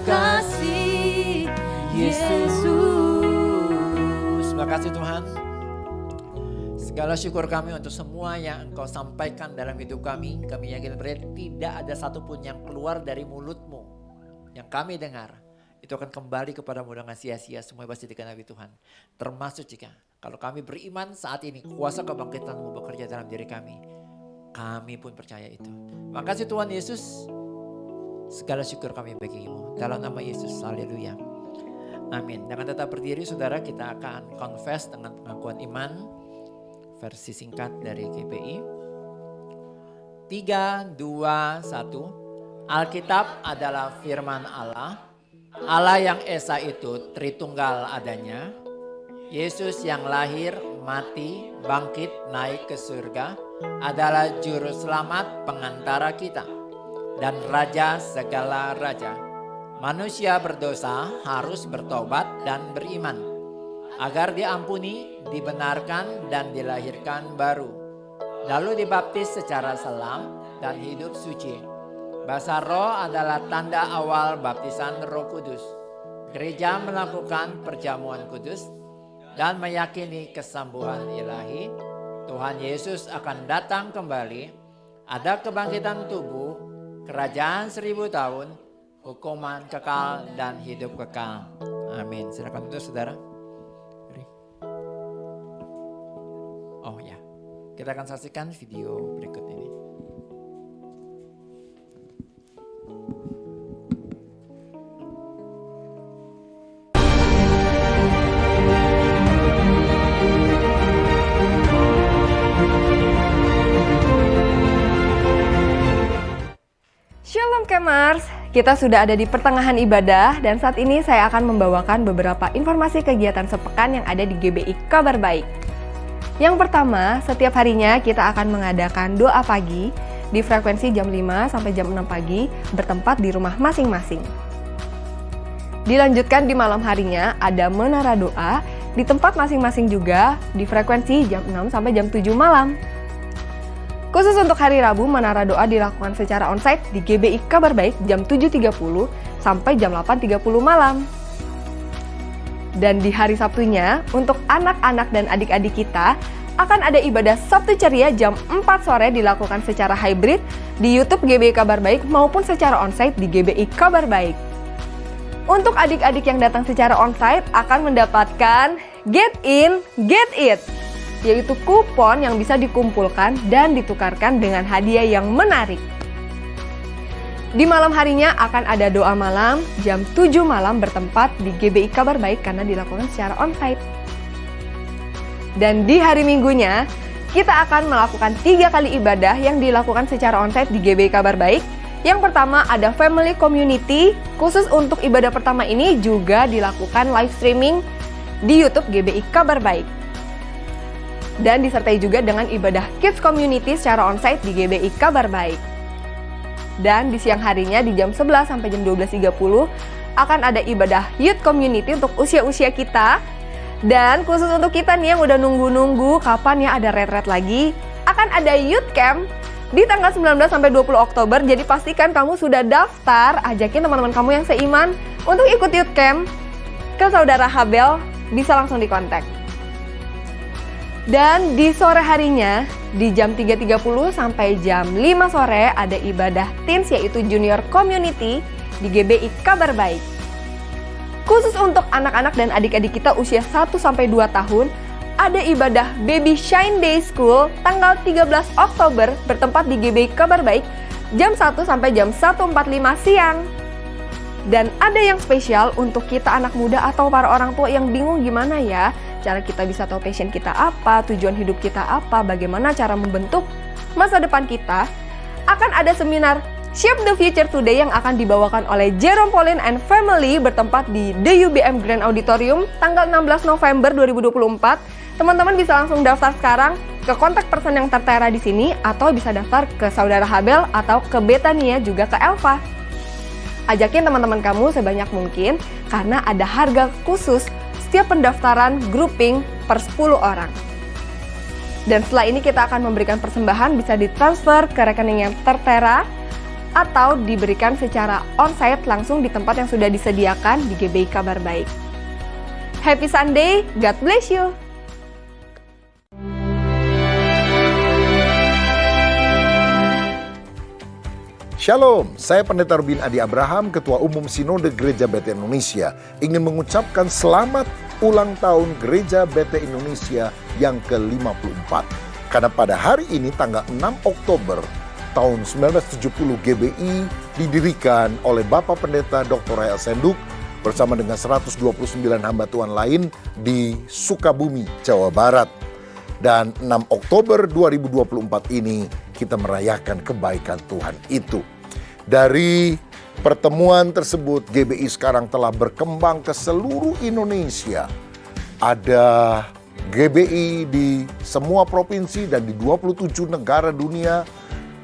kasih Yesus. Terima kasih Tuhan. Segala syukur kami untuk semua yang Engkau sampaikan dalam hidup kami. Kami yakin berarti tidak ada satupun yang keluar dari mulut-Mu yang kami dengar itu akan kembali kepadamu dengan sia-sia. Semua pasti dikenapi Tuhan. Termasuk jika kalau kami beriman saat ini kuasa kebangkitan-Mu bekerja dalam diri kami. Kami pun percaya itu. Makasih Tuhan Yesus. Segala syukur kami bagi-Mu. Dalam nama Yesus. Haleluya. Amin. Dengan tetap berdiri saudara, kita akan confess dengan pengakuan iman. Versi singkat dari GPI. 3, 2, 1. Alkitab adalah firman Allah. Allah yang Esa itu Tritunggal adanya. Yesus yang lahir, mati, bangkit, naik ke surga adalah juru selamat pengantara kita dan raja segala raja. Manusia berdosa harus bertobat dan beriman agar diampuni, dibenarkan dan dilahirkan baru. Lalu dibaptis secara selam dan hidup suci. Basa roh adalah tanda awal baptisan Roh Kudus. Gereja melakukan perjamuan kudus dan meyakini kesembuhan ilahi. Tuhan Yesus akan datang kembali. Ada kebangkitan tubuh, kerajaan 1000 tahun, hukuman kekal dan hidup kekal. Amin. Silakan duduk saudara. Oh ya, kita akan saksikan video berikut ini. Shalom Kemars, kita sudah ada di pertengahan ibadah dan saat ini saya akan membawakan beberapa informasi kegiatan sepekan yang ada di GBI Kabar Baik. Yang pertama, setiap harinya kita akan mengadakan doa pagi di frekuensi jam 5 sampai jam 6 pagi bertempat di rumah masing-masing. Dilanjutkan di malam harinya ada menara doa di tempat masing-masing juga di frekuensi jam 6 sampai jam 7 malam. Khusus untuk hari Rabu, menara doa dilakukan secara onsite di GBI Kabar Baik jam 7.30 sampai jam 8.30 malam. Dan di hari Sabtunya, untuk anak-anak dan adik-adik kita, akan ada ibadah Sabtu Ceria jam 4 sore dilakukan secara hybrid di YouTube GBI Kabar Baik maupun secara onsite di GBI Kabar Baik. Untuk adik-adik yang datang secara onsite akan mendapatkan Get In, Get It, yaitu kupon yang bisa dikumpulkan dan ditukarkan dengan hadiah yang menarik. Di malam harinya akan ada doa malam jam 7 malam bertempat di GBI Kabar Baik karena dilakukan secara onsite. Dan di hari Minggunya, kita akan melakukan 3 kali ibadah yang dilakukan secara onsite di GBI Kabar Baik. Yang pertama ada Family Community, khusus untuk ibadah pertama ini juga dilakukan live streaming di YouTube GBI Kabar Baik. Dan disertai juga dengan ibadah Kids Community secara onsite di GBI Kabar Baik. Dan di siang harinya di jam 11 sampai jam 12.30 akan ada ibadah Youth Community untuk usia-usia kita. Dan khusus untuk kita nih yang udah nunggu-nunggu kapan ya ada retret lagi, akan ada Youth Camp di tanggal 19 sampai 20 Oktober. Jadi pastikan kamu sudah daftar, ajakin teman-teman kamu yang seiman untuk ikut Youth Camp. Ke Saudara Habel bisa langsung dikontak. Dan di sore harinya, di jam 3.30 sampai jam 5 sore ada ibadah teens yaitu Junior Community di GBI Kabar Baik. Khusus untuk anak-anak dan adik-adik kita usia 1-2 tahun, ada ibadah Baby Shine Day School tanggal 13 Oktober bertempat di GBI Kabar Baik jam 1 sampai jam 1.45 siang. Dan ada yang spesial untuk kita anak muda atau para orang tua yang bingung gimana ya cara kita bisa tahu passion kita apa, tujuan hidup kita apa, bagaimana cara membentuk masa depan kita. Akan ada seminar Shape the Future Today yang akan dibawakan oleh Jerome Pauline and Family bertempat di The UBM Grand Auditorium tanggal 16 November 2024. Teman-teman bisa langsung daftar sekarang ke kontak person yang tertera di sini atau bisa daftar ke Saudara Habel atau ke Betania juga ke Elva. Ajakin teman-teman kamu sebanyak mungkin karena ada harga khusus setiap pendaftaran grouping per 10 orang. Dan setelah ini kita akan memberikan persembahan bisa ditransfer ke rekening yang tertera atau diberikan secara onsite langsung di tempat yang sudah disediakan di GBI Kabar Baik. Happy Sunday, God bless you! Shalom, saya Pendeta Rubin Adi Abraham, Ketua Umum Sinode Gereja BT Indonesia, ingin mengucapkan selamat ulang tahun Gereja BT Indonesia yang ke-54. Karena pada hari ini tanggal 6 Oktober tahun 1970 GBI didirikan oleh Bapak Pendeta Dr. Rahel Senduk bersama dengan 129 hamba Tuhan lain di Sukabumi, Jawa Barat. Dan 6 Oktober 2024 ini kita merayakan kebaikan Tuhan itu. Dari pertemuan tersebut GBI sekarang telah berkembang ke seluruh Indonesia. ada GBI di semua provinsi dan di 27 negara dunia.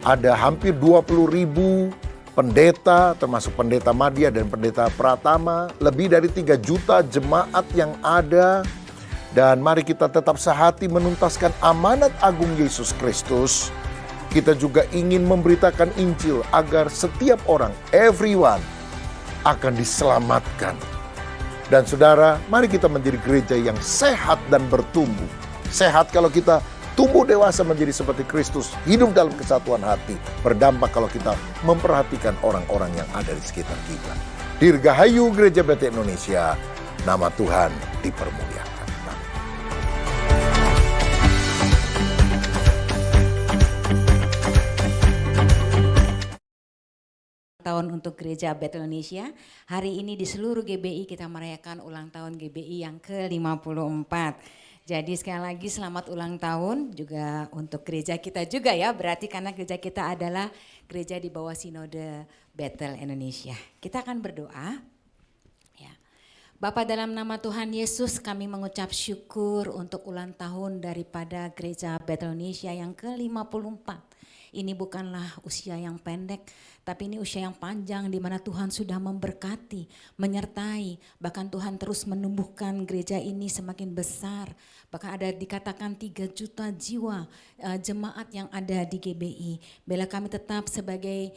Ada hampir 20.000 pendeta, termasuk pendeta Madya dan pendeta Pratama. Lebih dari 3 juta jemaat yang ada. Dan mari kita tetap sehati menuntaskan amanat agung Yesus Kristus. Kita juga ingin memberitakan Injil agar setiap orang, everyone, akan diselamatkan. Dan saudara, mari kita menjadi gereja yang sehat dan bertumbuh. Sehat kalau kita tumbuh dewasa menjadi seperti Kristus, hidup dalam kesatuan hati, berdampak kalau kita memperhatikan orang-orang yang ada di sekitar kita. Dirgahayu Gereja BT Indonesia, nama Tuhan dipermuliakan. Tahun untuk Gereja Bethel Indonesia. Hari ini di seluruh GBI kita merayakan ulang tahun GBI yang ke-54. Jadi sekali lagi selamat ulang tahun juga untuk gereja kita juga ya. Berarti karena gereja kita adalah gereja di bawah Sinode Bethel Indonesia. Kita akan berdoa. Ya. Bapa, dalam nama Tuhan Yesus kami mengucap syukur untuk ulang tahun daripada Gereja Bethel Indonesia yang ke-54. Ini bukanlah usia yang pendek, tapi ini usia yang panjang di mana Tuhan sudah memberkati, menyertai, bahkan Tuhan terus menumbuhkan gereja ini semakin besar. Bahkan ada dikatakan 3 juta jiwa jemaat yang ada di GBI. Bila kami tetap sebagai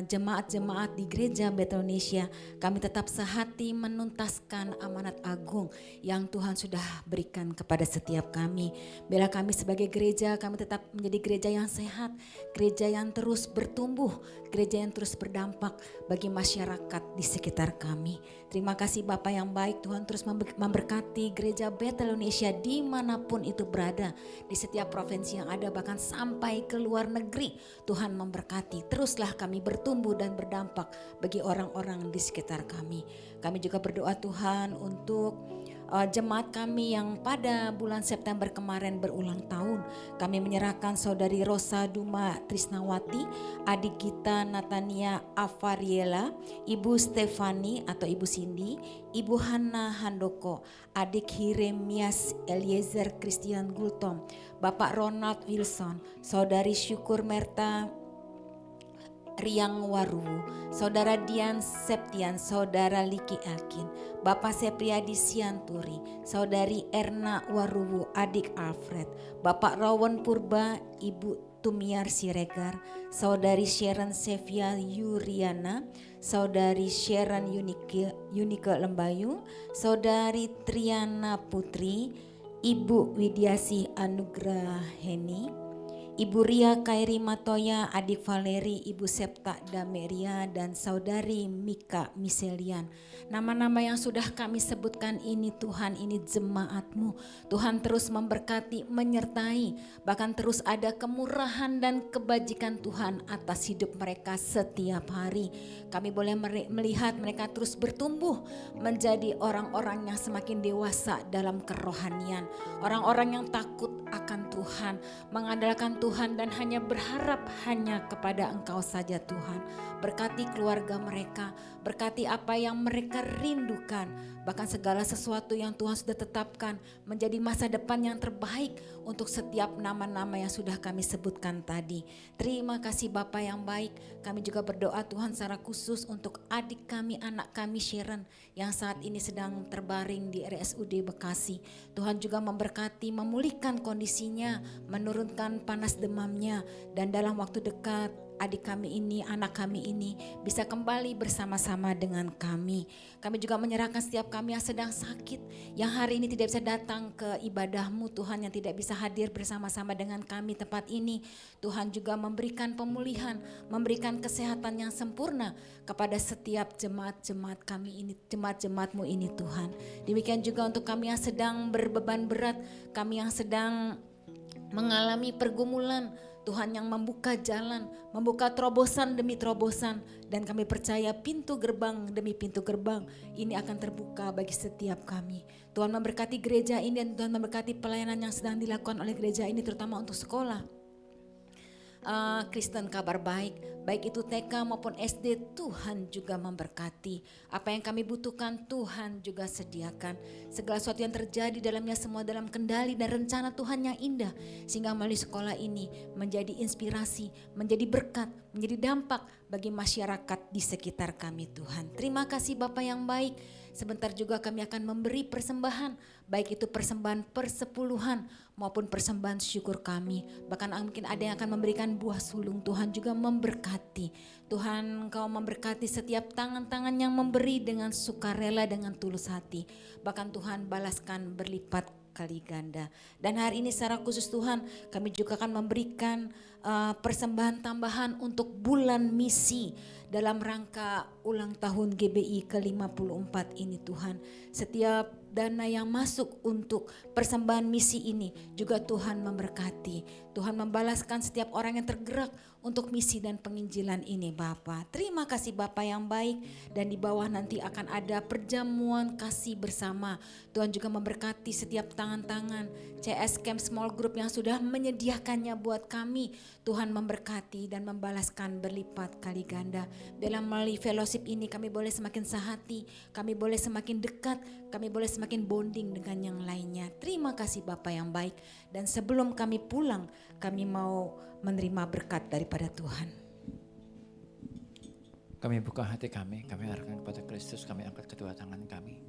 jemaat-jemaat di Gereja Bethel Indonesia, kami tetap sehati menuntaskan amanat agung yang Tuhan sudah berikan kepada setiap kami. Bila kami sebagai gereja, kami tetap menjadi gereja yang sehat, gereja yang terus bertumbuh, gereja yang terus berdampak bagi masyarakat di sekitar kami. Terima kasih Bapak yang baik, Tuhan terus memberkati Gereja Bethel Indonesia dimanapun itu berada, di setiap provinsi yang ada, bahkan sampai ke luar negeri. Tuhan memberkati, teruslah kami bertumbuh dan berdampak bagi orang-orang di sekitar kami. Kami juga berdoa Tuhan untuk jemaat kami yang pada bulan September kemarin berulang tahun. Kami menyerahkan saudari Rosa Duma Trisnawati, adik Gita Natania Avariela, Ibu Stefani atau Ibu Cindy, Ibu Hana Handoko, adik Hiremias Eliezer Christian Gultom, Bapak Ronald Wilson, saudari Syukur Merta Riang Waru, saudara Dian Septian, saudara Liki Elkin, Bapak Sepriadi Sianturi, saudari Erna Waruwu, adik Alfred, Bapak Rawon Purba, Ibu Tumiar Siregar, saudari Sharon Sevia Yuriana, saudari Sharon Yunike Lembayung, saudari Triana Putri, Ibu Widiasi Anugraheni, Ibu Ria Kairi Matoya, adik Valeri, Ibu Septa Dameria, dan saudari Mika Miselian. Nama-nama yang sudah kami sebutkan ini Tuhan, ini jemaat-Mu. Tuhan terus memberkati, menyertai, bahkan terus ada kemurahan dan kebajikan Tuhan atas hidup mereka setiap hari. Kami boleh melihat mereka terus bertumbuh menjadi orang-orang yang semakin dewasa dalam kerohanian. Orang-orang yang takut akan Tuhan, mengandalkan Tuhan dan hanya berharap hanya kepada Engkau saja Tuhan. Berkati keluarga mereka, berkati apa yang mereka rindukan, bahkan segala sesuatu yang Tuhan sudah tetapkan menjadi masa depan yang terbaik untuk setiap nama-nama yang sudah kami sebutkan tadi. Terima kasih Bapa yang baik. Kami juga berdoa Tuhan secara khusus untuk adik kami, anak kami Sharon yang saat ini sedang terbaring di RSUD Bekasi. Tuhan juga memberkati, memulihkan kondisinya, menurunkan panas demamnya, dan dalam waktu dekat adik kami ini, anak kami ini bisa kembali bersama-sama dengan kami. Kami juga menyerahkan setiap kami yang sedang sakit, yang hari ini tidak bisa datang ke ibadah-Mu Tuhan, yang tidak bisa hadir bersama-sama dengan kami tempat ini. Tuhan juga memberikan pemulihan, memberikan kesehatan yang sempurna kepada setiap jemaat-jemaat kami ini, jemaat-jemaat-Mu ini Tuhan. Demikian juga untuk kami yang sedang berbeban berat, kami yang sedang mengalami pergumulan, Tuhan yang membuka jalan, membuka terobosan demi terobosan, dan kami percaya pintu gerbang demi pintu gerbang ini akan terbuka bagi setiap kami. Tuhan memberkati gereja ini dan Tuhan memberkati pelayanan yang sedang dilakukan oleh gereja ini, terutama untuk sekolah Kristen Kabar Baik. baik itu TK maupun SD, Tuhan juga memberkati. Apa yang kami butuhkan Tuhan juga sediakan. Segala sesuatu yang terjadi dalamnya semua dalam kendali dan rencana Tuhan yang indah. Sehingga melalui sekolah ini menjadi inspirasi, menjadi berkat, menjadi dampak bagi masyarakat di sekitar kami Tuhan. Terima kasih Bapa yang baik. Sebentar juga kami akan memberi persembahan, baik itu persembahan persepuluhan maupun persembahan syukur kami. Bahkan mungkin ada yang akan memberikan buah sulung. Tuhan juga memberkati. Tuhan Engkau memberkati setiap tangan-tangan yang memberi dengan sukarela, dengan tulus hati. Bahkan Tuhan balaskan berlipat kali ganda. Dan hari ini secara khusus Tuhan, kami juga akan memberikan persembahan tambahan untuk bulan misi dalam rangka ulang tahun GBI ke-54 ini Tuhan. Setiap dana yang masuk untuk persembahan misi ini juga Tuhan memberkati. Tuhan membalaskan setiap orang yang tergerak untuk misi dan penginjilan ini Bapa. Terima kasih Bapa yang baik, dan di bawah nanti akan ada perjamuan kasih bersama. Tuhan juga memberkati setiap tangan-tangan CS Camp Small Group yang sudah menyediakannya buat kami. Tuhan memberkati dan membalaskan berlipat kali ganda. Dalam melalui fellowship ini kami boleh semakin sehati, kami boleh semakin dekat, kami boleh semakin bonding dengan yang lainnya. Terima kasih Bapa yang baik, dan sebelum kami pulang kami mau menerima berkat daripada Tuhan. Kami buka hati kami arahkan kepada Kristus, kami angkat kedua tangan kami.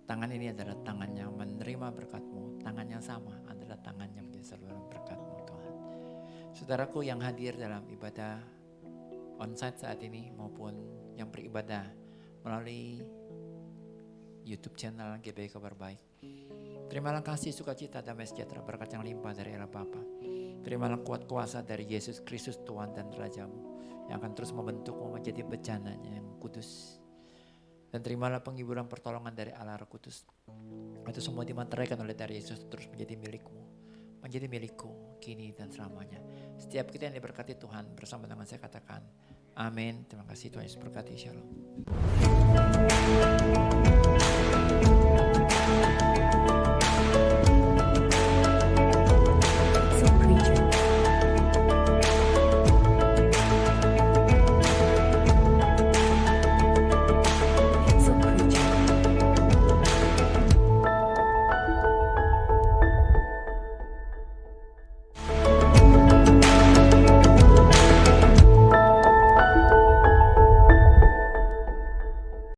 Tangan ini adalah tangan yang menerima berkat-Mu, tangan yang sama adalah tangan yang menjadi saluran berkat-Mu Tuhan. Saudaraku yang hadir dalam ibadah onsite saat ini maupun yang beribadah melalui YouTube channel GBI Kabar Baik. Terimalah kasih, sukacita, damai sejahtera, berkat yang limpah dari Allah Bapa. Terimalah kuat kuasa dari Yesus Kristus Tuhan dan Raja-Mu yang akan terus membentukmu menjadi bejananya yang kudus. Dan terimalah penghiburan pertolongan dari Allah Roh Kudus. Itu semua dimateraikan oleh dari Yesus terus menjadi milikmu, menjadi milikku kini dan selamanya. Setiap kita yang diberkati Tuhan, bersama dengan saya katakan amin. Terima kasih, Tuhan Yesus berkati. Shalom.